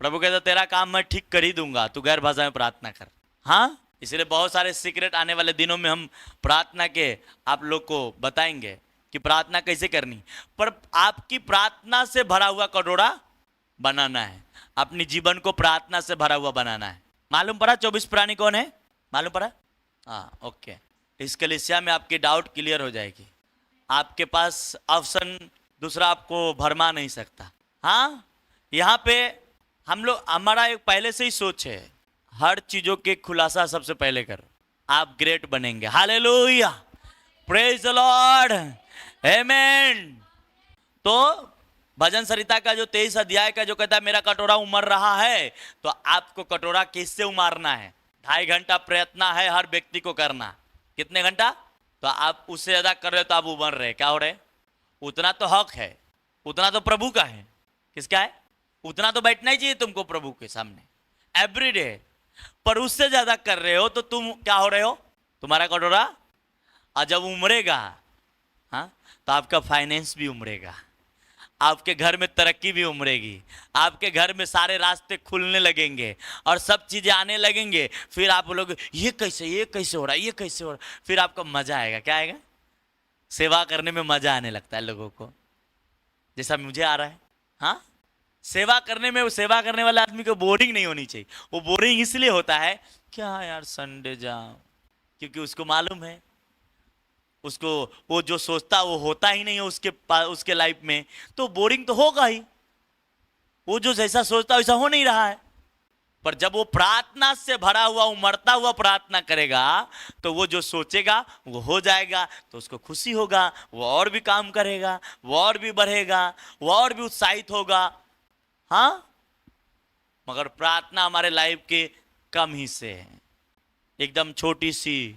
प्रभु कहता तेरा काम मैं ठीक कर ही दूंगा, तू गैर भाषा में प्रार्थना कर। हाँ, इसलिए बहुत सारे सीक्रेट आने वाले दिनों में हम प्रार्थना के आप लोग को बताएंगे कि प्रार्थना कैसे करनी। पर आपकी प्रार्थना से भरा हुआ कटोरा बनाना है, अपनी जीवन को प्रार्थना से भरा हुआ बनाना है। मालूम पड़ा 24 प्राणी कौन है? मालूम पड़ा? हाँ, ओके। इस कलीसिया में आपकी डाउट क्लियर हो जाएगी। आपके पास ऑप्शन दूसरा आपको भरमा नहीं सकता। हाँ, यहाँ पे हम लोग, हमारा एक पहले से ही सोच है, हर चीजों के खुलासा सबसे पहले करो, आप ग्रेट बनेंगे। हालेलुया, प्रेज द लॉर्ड, आमेन। तो भजन संहिता का जो 23 अध्याय का जो कहता है मेरा कटोरा उमड़ रहा है, तो आपको कटोरा किससे उमारना है? 2.5 घंटा प्रयत्न है हर व्यक्ति को करना। कितने घंटा? तो आप उससे ज्यादा कर रहे हो तो आप उमड़ रहे, क्या हो रहे? उतना तो हक है, उतना तो प्रभु का है। किसका है? उतना तो बैठना ही चाहिए तुमको प्रभु के सामने एवरीडे। पर उससे ज्यादा कर रहे हो तो तुम क्या हो रहे हो? तुम्हारा कटोरा और जब उमड़ेगा, हाँ, तो आपका फाइनेंस भी उमड़ेगा, आपके घर में तरक्की भी उमड़ेगी, आपके घर में सारे रास्ते खुलने लगेंगे और सब चीजें आने लगेंगे। फिर आप लोग ये कैसे हो रहा है, ये कैसे हो रहा है, फिर आपको मजा आएगा। क्या आएगा? सेवा करने में मजा आने लगता है लोगों को, जैसा मुझे आ रहा है। हाँ, सेवा करने में, सेवा करने वाले आदमी को बोरिंग नहीं होनी चाहिए। वो बोरिंग इसलिए होता है, क्या यार संडे जाओ, क्योंकि उसको मालूम है, उसको वो जो सोचता वो होता ही नहीं है उसके लाइफ में, तो बोरिंग तो होगा ही। वो जो जैसा सोचता वैसा हो नहीं रहा है। पर जब वो प्रार्थना से भरा हुआ उमड़ता हुआ प्रार्थना करेगा, तो वो जो सोचेगा वो हो जाएगा, तो उसको खुशी होगा, वो और भी काम करेगा, वो और भी बढ़ेगा, वो और भी उत्साहित होगा। हाँ, मगर प्रार्थना हमारे लाइफ के कम हिस्से है, एकदम छोटी सी।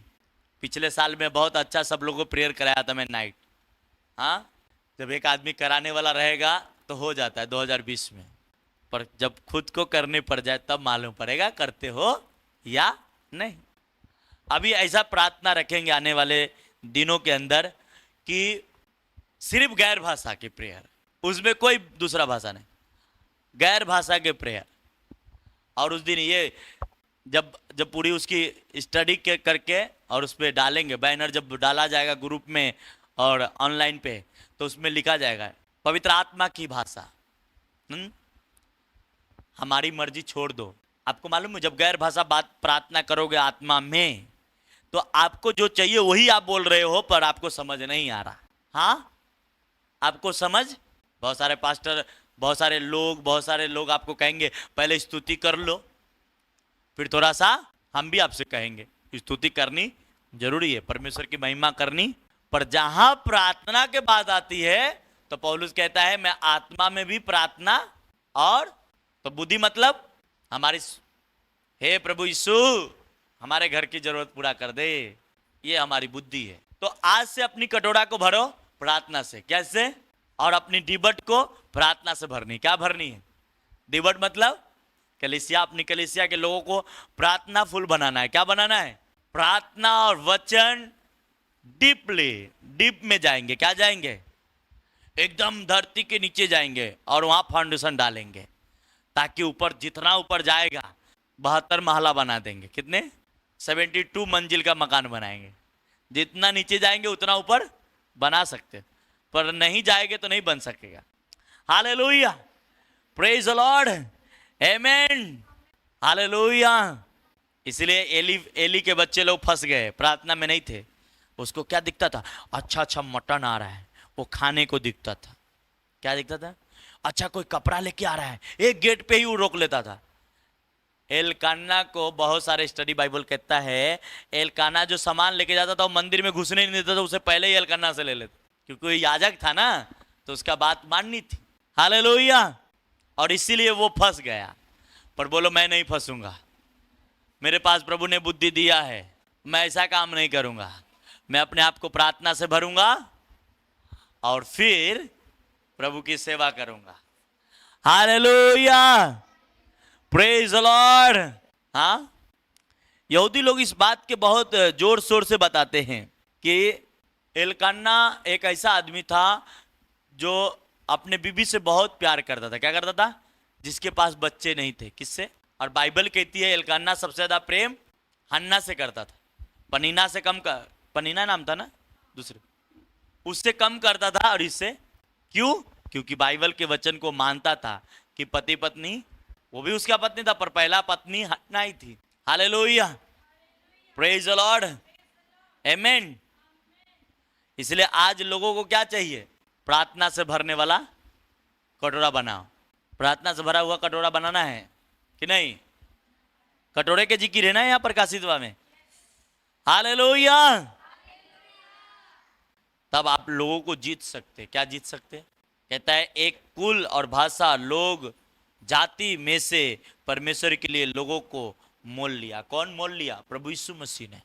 पिछले साल में बहुत अच्छा सब लोगों को प्रेयर कराया था मैं नाइट। हाँ, जब एक आदमी कराने वाला रहेगा तो हो जाता है 2020 में, पर जब खुद को करने पड़ जाए तब मालूम पड़ेगा करते हो या नहीं। अभी ऐसा प्रार्थना रखेंगे आने वाले दिनों के अंदर कि सिर्फ गैर भाषा की प्रेयर, उसमें कोई दूसरा भाषा नहीं, गैर भाषा के प्रेयर। और उस दिन ये जब जब पूरी उसकी स्टडी करके और उस पर डालेंगे बैनर, जब डाला जाएगा ग्रुप में और ऑनलाइन पे, तो उसमें लिखा जाएगा पवित्र आत्मा की भाषा। हमारी मर्जी छोड़ दो। आपको मालूम है, जब गैर भाषा बात प्रार्थना करोगे आत्मा में, तो आपको जो चाहिए वही आप बोल रहे हो, पर आपको समझ नहीं आ रहा। हाँ, आपको समझ, बहुत सारे पास्टर, बहुत सारे लोग आपको कहेंगे पहले स्तुति कर लो, फिर थोड़ा सा हम भी आपसे कहेंगे स्तुति करनी जरूरी है, परमेश्वर की महिमा करनी। पर जहां प्रार्थना के बात आती है तो पौलुस कहता है मैं आत्मा में भी प्रार्थना, और तो बुद्धि मतलब हमारी, हे प्रभु यीशु हमारे घर की जरूरत पूरा कर दे, ये हमारी बुद्धि है। तो आज से अपनी कटोरा को भरो प्रार्थना से। कैसे? और अपनी डिबट को प्रार्थना से भरनी। क्या भरनी है? डिबट मतलब कलीसिया, अपनी कलीसिया के लोगों को प्रार्थना फुल बनाना है। क्या बनाना है? प्रार्थना और वचन डीप में जाएंगे। क्या जाएंगे? एकदम धरती के नीचे जाएंगे और वहां फाउंडेशन डालेंगे, ताकि ऊपर जितना ऊपर जाएगा 72 महला बना देंगे। कितने? 72 मंजिल का मकान बनाएंगे। जितना नीचे जाएंगे उतना ऊपर बना सकते, पर नहीं जाएंगे तो नहीं बन सकेगा। Hallelujah, praise the Lord, amen, hallelujah. इसलिए एली के बच्चे लोग फंस गए, प्रार्थना में नहीं थे। उसको क्या दिखता था? अच्छा मटन आ रहा है, वो खाने को दिखता था। क्या दिखता था? अच्छा कोई कपड़ा लेके आ रहा है, एक गेट पे ही वो रोक लेता था। एलकाना को बहुत सारे स्टडी बाइबल कहता है, एलकाना जो सामान लेके जाता था वो मंदिर में घुसने नहीं देता था, उसे पहले ही एलकाना से ले लेता, क्योंकि वो याजक था ना, तो उसका बात माननी थी। हालेलुया। और इसीलिए वो फंस गया। पर बोलो मैं नहीं फंसूंगा, मेरे पास प्रभु ने बुद्धि दिया है, मैं ऐसा काम नहीं करूंगा। मैं अपने आप को प्रार्थना से भरूंगा और फिर प्रभु की सेवा करूंगा। Hallelujah, praise the Lord. हाँ, यहूदी लोग इस बात के बहुत जोर शोर से बताते हैं कि एलकाना एक ऐसा आदमी था जो अपने बीबी से बहुत प्यार करता था। क्या करता था? जिसके पास बच्चे नहीं थे। किससे? और बाइबल कहती है एलकाना सबसे ज्यादा प्रेम हन्ना से करता था। पनीना से कम कर, पनीना नाम था ना दूसरे, उससे कम करता था। और इससे क्यों? क्योंकि बाइबल के वचन को मानता था कि पति पत्नी, वो भी उसका पत्नी था पर पहला पत्नी हन्ना ही थी। हालेलुया, प्रेज द लॉर्ड, आमेन। इसलिए आज लोगों को क्या चाहिए? प्रार्थना से भरने वाला कटोरा बनाओ। प्रार्थना से भरा हुआ कटोरा बनाना है कि नहीं? कटोरे के जिक्र है ना यहाँ प्रकाशितवा में। हालेलुया। तब आप लोगों को जीत सकते। क्या जीत सकते? कहता है एक कुल और भाषा, लोग, जाति में से परमेश्वर के लिए लोगों को मोल लिया। कौन मोल लिया? प्रभु यीशु मसीह ने।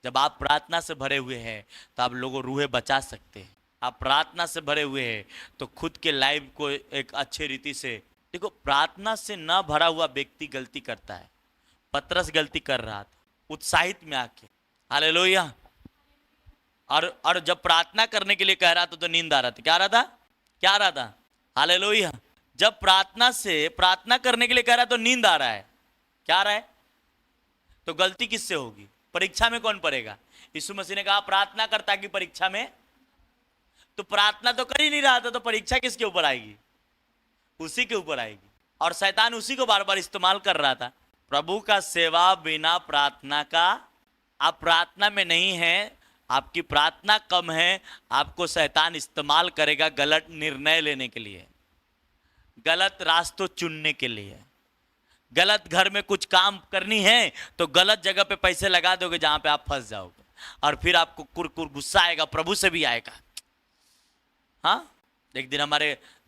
जब आप प्रार्थना से भरे हुए हैं तो आप लोगों रूहें बचा सकते हैं। आप प्रार्थना से भरे हुए हैं तो खुद के लाइफ को एक अच्छे रीति से देखो। प्रार्थना से न भरा हुआ व्यक्ति गलती करता है। पतरस गलती कर रहा था उत्साहित में आके। हालेलुया। और जब प्रार्थना करने के लिए कह रहा था तो नींद आ रहा था। क्या आ रहा था? क्या आ रहा था? हालेलुया। जब प्रार्थना करने के लिए कह रहा है तो नींद आ रहा है। क्या आ रहा है? तो गलती किससे होगी? परीक्षा में कौन पड़ेगा? यीशु मसीह ने कहा प्रार्थना करता कि परीक्षा में, तो प्रार्थना तो कर ही नहीं रहा था तो परीक्षा किसके ऊपर आएगी? उसी के ऊपर आएगी। और शैतान उसी को बार बार इस्तेमाल कर रहा था। प्रभु का सेवा बिना प्रार्थना का, आप प्रार्थना में नहीं है, आपकी प्रार्थना कम है, आपको शैतान इस्तेमाल करेगा गलत निर्णय लेने के लिए, गलत रास्तों चुनने के लिए। गलत घर में कुछ काम करनी है तो गलत जगह पे पैसे लगा दोगे जहां पे आप फंस जाओगे, और फिर आपको कुरकुर गुस्सा आएगा, प्रभु से भी आएगा। हाँ, एक दिन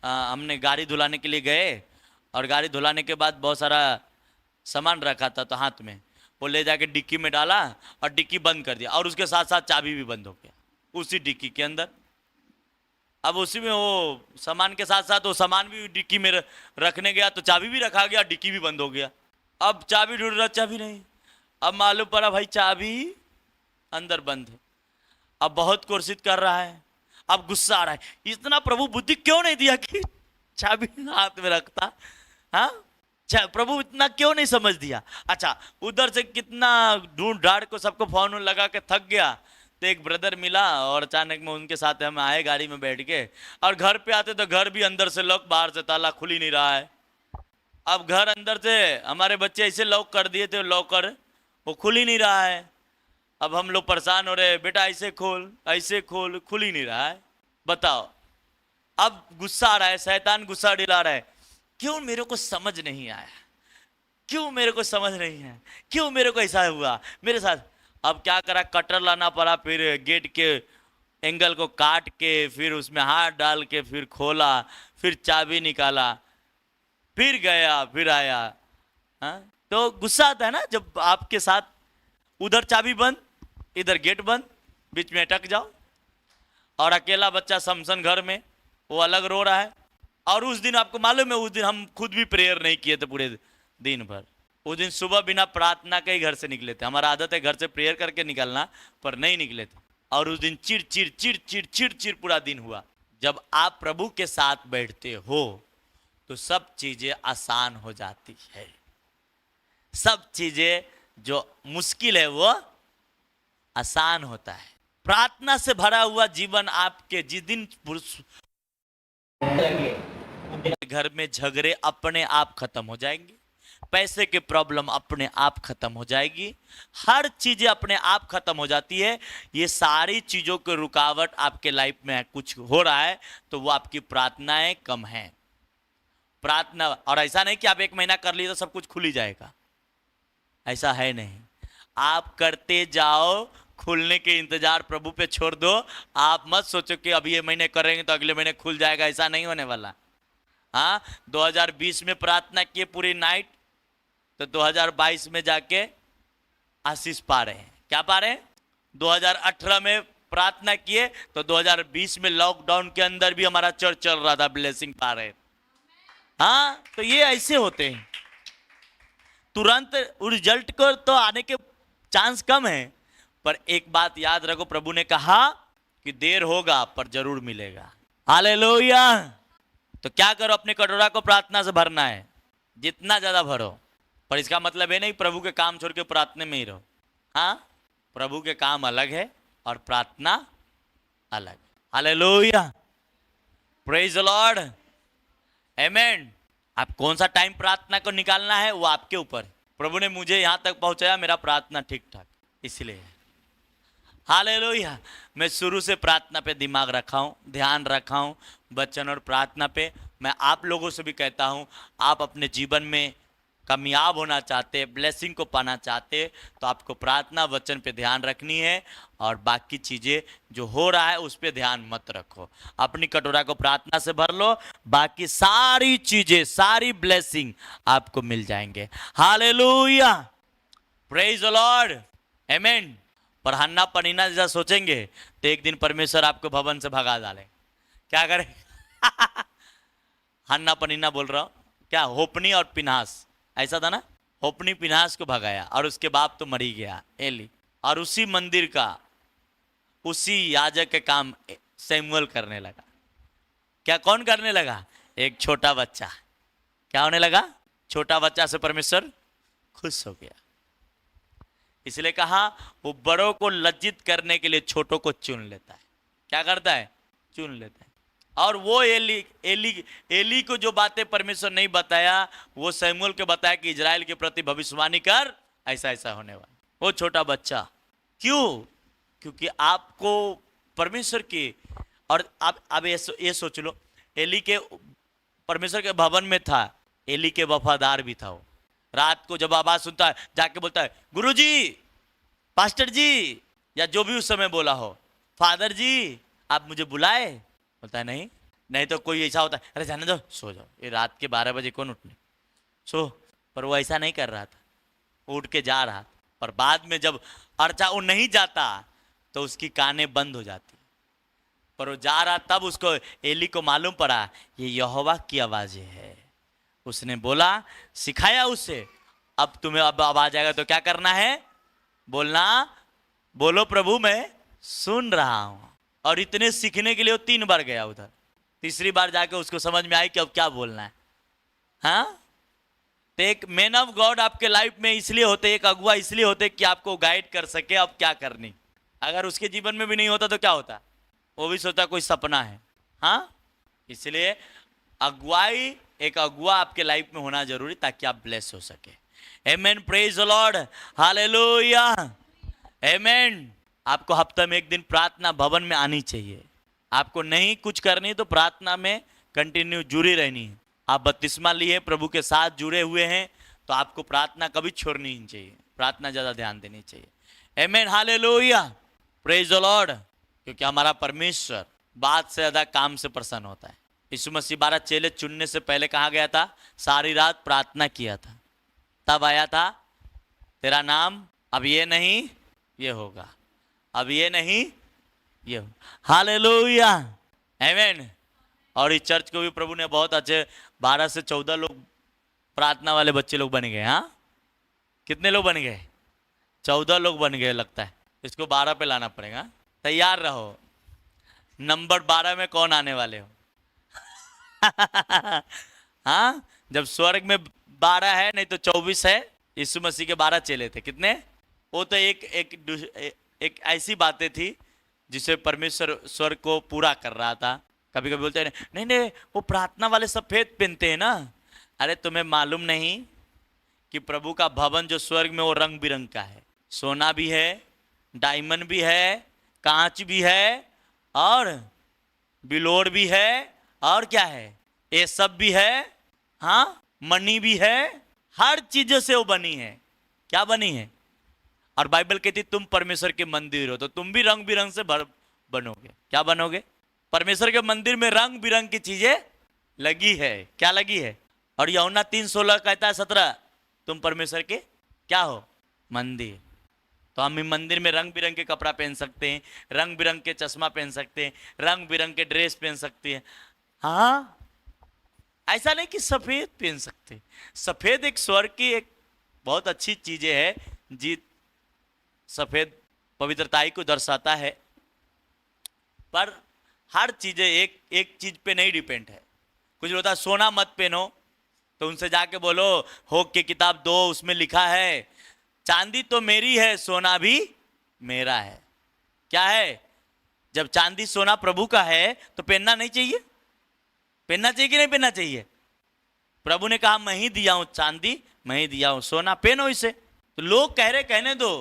हमने गाड़ी धुलाने के लिए गए और गाड़ी धुलाने के बाद बहुत सारा सामान रखा था तो हाथ में वो ले जाके डिक्की में डाला और डिक्की बंद कर दिया और उसके साथ साथ चाबी भी बंद हो गया उसी डिक्की के अंदर। अब उसी में वो सामान के साथ साथ वो सामान भी डिक्की में रखने गया तो चाबी भी रखा गया, डिक्की भी बंद हो गया। अब चाबी ढूंढ रहा, चाबी नहीं। अब मालूम पड़ा भाई चाबी अंदर बंद है। अब बहुत कोशिश कर रहा है, अब गुस्सा आ रहा है, इतना प्रभु बुद्धि क्यों नहीं दिया कि चाबी हाथ में रखता? हाँ, प्रभु इतना क्यों नहीं समझ दिया? अच्छा, उधर से कितना ढूंढ ढाड़ को सबको फोन लगा के थक गया तो एक ब्रदर मिला और अचानक में उनके साथ हम आए गाड़ी में बैठ के, और घर पे आते तो घर भी अंदर से लॉक, बाहर से ताला, खुल ही नहीं रहा है। अब घर अंदर से हमारे बच्चे ऐसे लॉक कर दिए थे, लॉकर वो खुल ही नहीं रहा है। अब हम लोग परेशान हो रहे, बेटा ऐसे खोल, ऐसे खोल, खुल ही नहीं रहा है। बताओ, अब गुस्सा आ रहा है, शैतान गुस्सा दिला रहा है, क्यों मेरे को समझ नहीं आया, क्यों मेरे को समझ नहीं है, क्यों मेरे को ऐसा हुआ मेरे साथ। अब क्या करा, कटर लाना पड़ा, फिर गेट के एंगल को काट के फिर उसमें हाथ डाल के फिर खोला, फिर चाबी निकाला, फिर गया, फिर आया। हाँ, तो गुस्सा आता है ना जब आपके साथ उधर चाबी बंद, इधर गेट बंद, बीच में अटक जाओ, और अकेला बच्चा समसन घर में वो अलग रो रहा है। और उस दिन आपको मालूम है, उस दिन हम खुद भी प्रेयर नहीं किए थे पूरे दिन भर। उस दिन सुबह बिना प्रार्थना के ही घर से निकले थे। हमारा आदत है घर से प्रेयर करके निकलना, पर नहीं निकले थे। और उस दिन चिड़ चिड़ चिड़ चिड़ चिड़ चिड़ पूरा दिन हुआ। जब आप प्रभु के साथ बैठते हो तो सब चीजें आसान हो जाती है। सब चीजें जो मुश्किल है वो आसान होता है। प्रार्थना से भरा हुआ जीवन आपके जिस दिन घर में झगड़े अपने आप खत्म हो जाएंगे, पैसे के प्रॉब्लम अपने आप खत्म हो जाएगी, हर चीजें अपने आप खत्म हो जाती है। ये सारी चीजों की रुकावट आपके लाइफ में कुछ हो रहा है तो वो आपकी प्रार्थनाएं कम हैं। प्रार्थना, और ऐसा नहीं कि आप 1 महीना कर लिए तो सब कुछ खुल ही जाएगा, ऐसा है नहीं। आप करते जाओ, खुलने के इंतजार प्रभु पे छोड़ दो। आप मत सोचो कि अभी ये महीने करेंगे तो अगले महीने खुल जाएगा, ऐसा नहीं होने वाला। हाँ, 2020 में प्रार्थना किए पूरी नाइट तो 2022 में जाके आशीष पा रहे हैं। क्या पा रहे हैं? 2018 में प्रार्थना किए तो 2020 में लॉकडाउन के अंदर भी हमारा चर्च चल रहा था, ब्लेसिंग पा रहे हैं। हाँ, तो ये ऐसे होते हैं। तुरंत रिजल्ट को तो आने के चांस कम है, पर एक बात याद रखो, प्रभु ने कहा कि देर होगा पर जरूर मिलेगा। हालेलुया। तो क्या करो, अपने कटोरा को प्रार्थना से भरना है, जितना ज्यादा भरो। पर इसका मतलब ये नहीं प्रभु के काम छोड़ के प्रार्थना में ही रहो। हाँ, प्रभु के काम अलग है और प्रार्थना अलग। हालेलुया, प्रेज द लॉर्ड, आमेन। आप कौन सा टाइम प्रार्थना को निकालना है वो आपके ऊपर। प्रभु ने मुझे यहां तक पहुंचाया, मेरा प्रार्थना ठीक ठाक इसलिए। हालेलुया। मैं शुरू से प्रार्थना पे दिमाग रखा हूँ, ध्यान रखा हूँ, वचन और प्रार्थना पे। मैं आप लोगों से भी कहता हूँ, आप अपने जीवन में कामयाब होना चाहते, ब्लेसिंग को पाना चाहते, तो आपको प्रार्थना वचन पे ध्यान रखनी है, और बाकी चीज़ें जो हो रहा है उस पे ध्यान मत रखो। अपनी कटोरा को प्रार्थना से भर लो, बाकी सारी चीज़ें, सारी ब्लेसिंग आपको मिल जाएंगे। हालेलुया, प्रेज द लॉर्ड, आमेन। पर हन्ना पनीना जैसा सोचेंगे तो एक दिन परमेश्वर आपको भवन से भगा डाले। क्या करें? हन्ना पनीना बोल रहा हूं क्या, होपनी और पिनास, ऐसा था ना। होपनी पिनास को भगाया और उसके बाप तो मर ही गया, एली। और उसी मंदिर का, उसी याजक के काम सैमुअल करने लगा। क्या कौन करने लगा? एक छोटा बच्चा। क्या होने लगा? छोटा बच्चा से परमेश्वर खुश हो गया। इसलिए कहा, वो बड़ों को लज्जित करने के लिए छोटों को चुन लेता है। क्या करता है? चुन लेता है। और वो एली को जो बातें परमेश्वर नहीं बताया, वो सैमुअल को बताया कि इजराइल के प्रति भविष्यवाणी कर, ऐसा ऐसा होने वाला। वो छोटा बच्चा क्यों? क्योंकि आपको परमेश्वर की, और आप ये सोच लो, एली के परमेश्वर के भवन में था, एली के वफादार भी था। वो रात को जब आवाज सुनता है जाके बोलता है, गुरुजी, पास्टर जी, या जो भी उस समय बोला हो, फादर जी आप मुझे बुलाए? बोलता है नहीं। नहीं तो कोई ऐसा होता है, अरे जाने दो, सो जाओ, ये रात के 12 बजे कौन उठने, सो। पर वो ऐसा नहीं कर रहा था, वो उठ के जा रहा। पर बाद में जब अर्चा वो नहीं जाता तो उसकी कानें बंद हो जाती। पर वो जा रहा, तब उसको, एली को मालूम पड़ा ये यहोवा की आवाज़ें है। उसने बोला, सिखाया उसे, अब तुम्हें अब आवाज आएगा तो क्या करना है? बोलना, बोलो प्रभु मैं सुन रहा हूं। और इतने सीखने के लिए वो 3 बार गया उधर। तीसरी बार जाके उसको समझ में आई कि अब क्या बोलना है। हाँ, तो एक मैन ऑफ गॉड आपके लाइफ में इसलिए होते, एक अगुआ इसलिए होते कि आपको गाइड कर सके अब क्या करनी। अगर उसके जीवन में भी नहीं होता तो क्या होता? वो भी सोचा कोई सपना है। हाँ, इसलिए अगुवाई, एक अगुआ आपके लाइफ में होना जरूरी, ताकि आप ब्लेस हो सके। आमेन, प्रेज द लॉर्ड, हालेलुया, आमेन। आपको हफ्ते में एक दिन प्रार्थना भवन में आनी चाहिए। आपको नहीं कुछ करनी तो प्रार्थना में कंटिन्यू जुड़ी रहनी है। आप बपतिस्मा लिए, प्रभु के साथ जुड़े हुए हैं, तो आपको प्रार्थना कभी छोड़नी नहीं चाहिए, प्रार्थना ज़्यादा ध्यान देनी चाहिए। आमेन, हालेलुया, प्रेज द लॉर्ड। क्योंकि हमारा परमेश्वर बात से ज़्यादा काम से प्रसन्न होता है। यीशु मसीह 12 चेले चुनने से पहले कहा गया था, सारी रात प्रार्थना किया था, तब आया था, तेरा नाम अब ये नहीं ये होगा, अब ये नहीं ये हो। हालेलुया, आमेन। और इस चर्च को भी प्रभु ने बहुत अच्छे 12 से 14 लोग प्रार्थना वाले बच्चे लोग बन गए। हाँ, कितने लोग बन गए? 14 लोग बन गए लगता है। इसको 12 पे लाना पड़ेगा। तैयार रहो, नंबर 12 में कौन आने वाले हो? हाँ, जब स्वर्ग में 12 है, नहीं तो 24 है। यीशु मसीह के 12 चेले थे, कितने? वो तो एक ऐसी बातें थी जिसे परमेश्वर स्वर्ग को पूरा कर रहा था। कभी कभी बोलते हैं, नहीं नहीं वो प्रार्थना वाले सफेद पहनते हैं ना। अरे तुम्हें मालूम नहीं कि प्रभु का भवन जो स्वर्ग में वो रंग बिरंग का है। सोना भी है, डायमंड भी है, कांच भी है, और बिलोर भी है, और क्या है, ये सब भी है। हाँ, मणि भी है, हर चीजों से वो बनी है। क्या बनी है? और बाइबल कहती तुम परमेश्वर के मंदिर हो, तो तुम भी रंग बिरंग से बनोगे। क्या बनोगे? परमेश्वर के मंदिर में रंग बिरंग की चीजें लगी है। क्या लगी है? और यूहन्ना 3:16 कहता है 17, तुम परमेश्वर के क्या हो? मंदिर। तो हम मंदिर में रंग बिरंग के कपड़ा पहन सकते हैं, रंग बिरंग के चश्मा पहन सकते हैं, रंग बिरंग के ड्रेस पहन सकते हैं। हाँ, ऐसा नहीं कि सफेद पहन सकते। सफेद एक स्वर्ग की एक बहुत अच्छी चीजें है जी। सफेद पवित्रताई को दर्शाता है। पर हर चीज़ें एक एक चीज़ पे नहीं डिपेंड है। कुछ होता है सोना मत पहनो, तो उनसे जाके बोलो होक की किताब 2 उसमें लिखा है चांदी तो मेरी है सोना भी मेरा है। क्या है? जब चांदी सोना प्रभु का है तो पहनना नहीं चाहिए? पहनना चाहिए कि नहीं पहनना चाहिए? प्रभु ने कहा मैं ही दिया हूं चांदी, मैं ही दिया हूं सोना, पहनो इसे। तो लोग कह रहे कहने दो,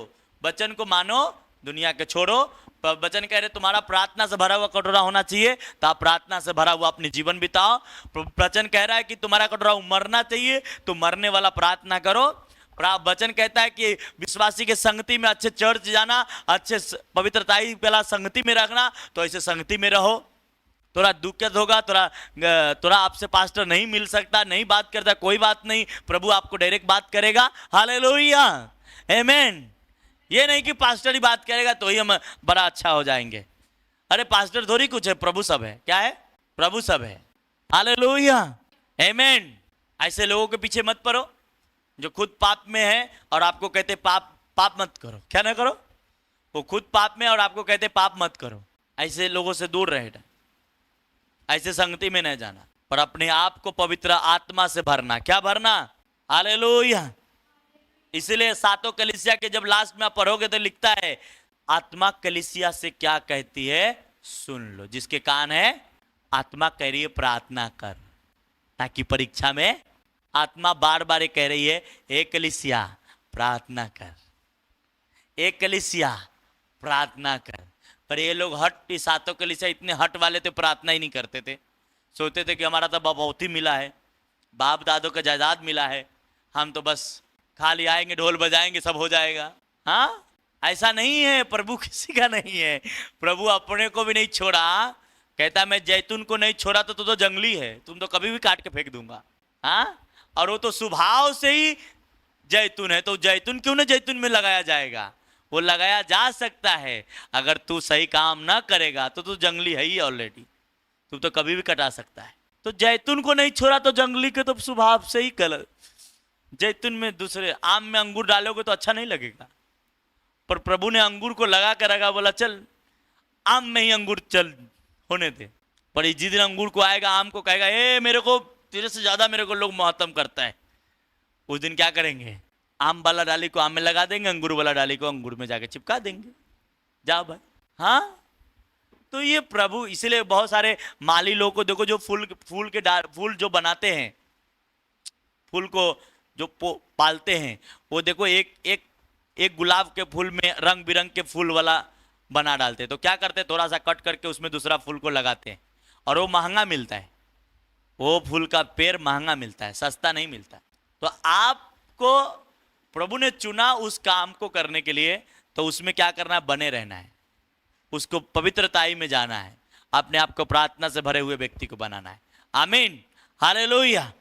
वचन को मानो, दुनिया के छोड़ो। वचन कह रहे तुम्हारा प्रार्थना से भरा हुआ कटोरा होना चाहिए, तो आप प्रार्थना से भरा हुआ अपनी जीवन बिताओ। वचन कह रहा है कि तुम्हारा कटोरा मरना चाहिए, तो मरने वाला प्रार्थना करो। वचन कहता है कि विश्वासी के संगति में अच्छे चर्च जाना, अच्छे पवित्रताई वाला संगति में रखना, तो ऐसे संगति में रहो। थोड़ा दुखद होगा, थोड़ा आपसे पास्टर नहीं मिल सकता, नहीं बात करता, कोई बात नहीं, प्रभु आपको डायरेक्ट बात करेगा। हालेलुया, आमेन। ये नहीं कि पास्टर ही बात करेगा तो ही हम बड़ा अच्छा हो जाएंगे। अरे पास्टर थोड़ी कुछ है, प्रभु सब है। क्या है? प्रभु सब है। हालेलुया, आमेन। ऐसे लोगों के पीछे मत पड़ो जो खुद पाप में है और आपको कहते पाप मत करो। क्या ना करो? वो खुद पाप में और आपको कहते पाप मत करो। ऐसे लोगों से दूर रहना, ऐसे संगति में नहीं जाना, पर अपने आप को पवित्र आत्मा से भरना। क्या भरना? हालेलुया। इसलिए सातों कलीसिया के जब लास्ट में आप पढ़ोगे तो लिखता है आत्मा कलीसिया से क्या कहती है सुन लो। जिसके कान है आत्मा कह रही है प्रार्थना कर, ताकि परीक्षा में आत्मा बार बार कह रही है एक कलीसिया प्रार्थना कर, एक कलीसिया प्रार्थना कर। पर ये लोग हट, सातों कलीसिया इतने हट वाले थे, प्रार्थना ही नहीं करते थे। सोचते थे कि हमारा तो बपौती मिला है, बाप दादों का जायदाद मिला है, हम तो बस खाली आएंगे ढोल बजाएंगे सब हो जाएगा। हाँ, ऐसा नहीं है। प्रभु किसी का नहीं है। प्रभु अपने को भी नहीं छोड़ा। कहता मैं जैतून को नहीं छोड़ा तो तू तो जंगली है, तुम तो कभी भी काट के फेंक दूंगा। हाँ, और वो तो स्वभाव से ही जैतून है, तो जैतून क्यों ना जैतून में लगाया जाएगा? वो लगाया जा सकता है। अगर तू सही काम ना करेगा तो तू जंगली है ही ऑलरेडी, तू तो कभी भी कटा सकता है। तो जैतून को नहीं छोड़ा तो जंगली के तो स्वभाव से ही कलर। जैतून में दूसरे आम में अंगूर डालोगे तो अच्छा नहीं लगेगा, पर प्रभु ने अंगूर को लगा कर रखा, बोला चल आम में ही अंगूर चल होने दे। पर जिस दिन अंगूर को आएगा, आम को कहेगा ए मेरे को तेरे से ज्यादा मेरे को लोग मोहतम करता है, उस दिन क्या करेंगे? आम वाला डाली को आम में लगा देंगे, अंगूर वाला डाली को अंगूर में जाके चिपका देंगे। जाओ भाई। हाँ, तो ये प्रभु, इसीलिए बहुत सारे माली लोग को देखो जो फूल जो बनाते हैं, फूल को जो पालते हैं, वो देखो एक गुलाब के फूल में रंग बिरंग के फूल वाला बना डालते हैं। तो क्या करते हैं? थोड़ा सा कट करके उसमें दूसरा फूल को लगाते हैं, और वो महंगा मिलता है। वो फूल का पेड़ महंगा मिलता है, सस्ता नहीं मिलता। तो आपको प्रभु ने चुना उस काम को करने के लिए, तो उसमें क्या करना है? बने रहना है, उसको पवित्रताई में जाना है, अपने आप को प्रार्थना से भरे हुए व्यक्ति को बनाना है। आमीन, हालेलुया।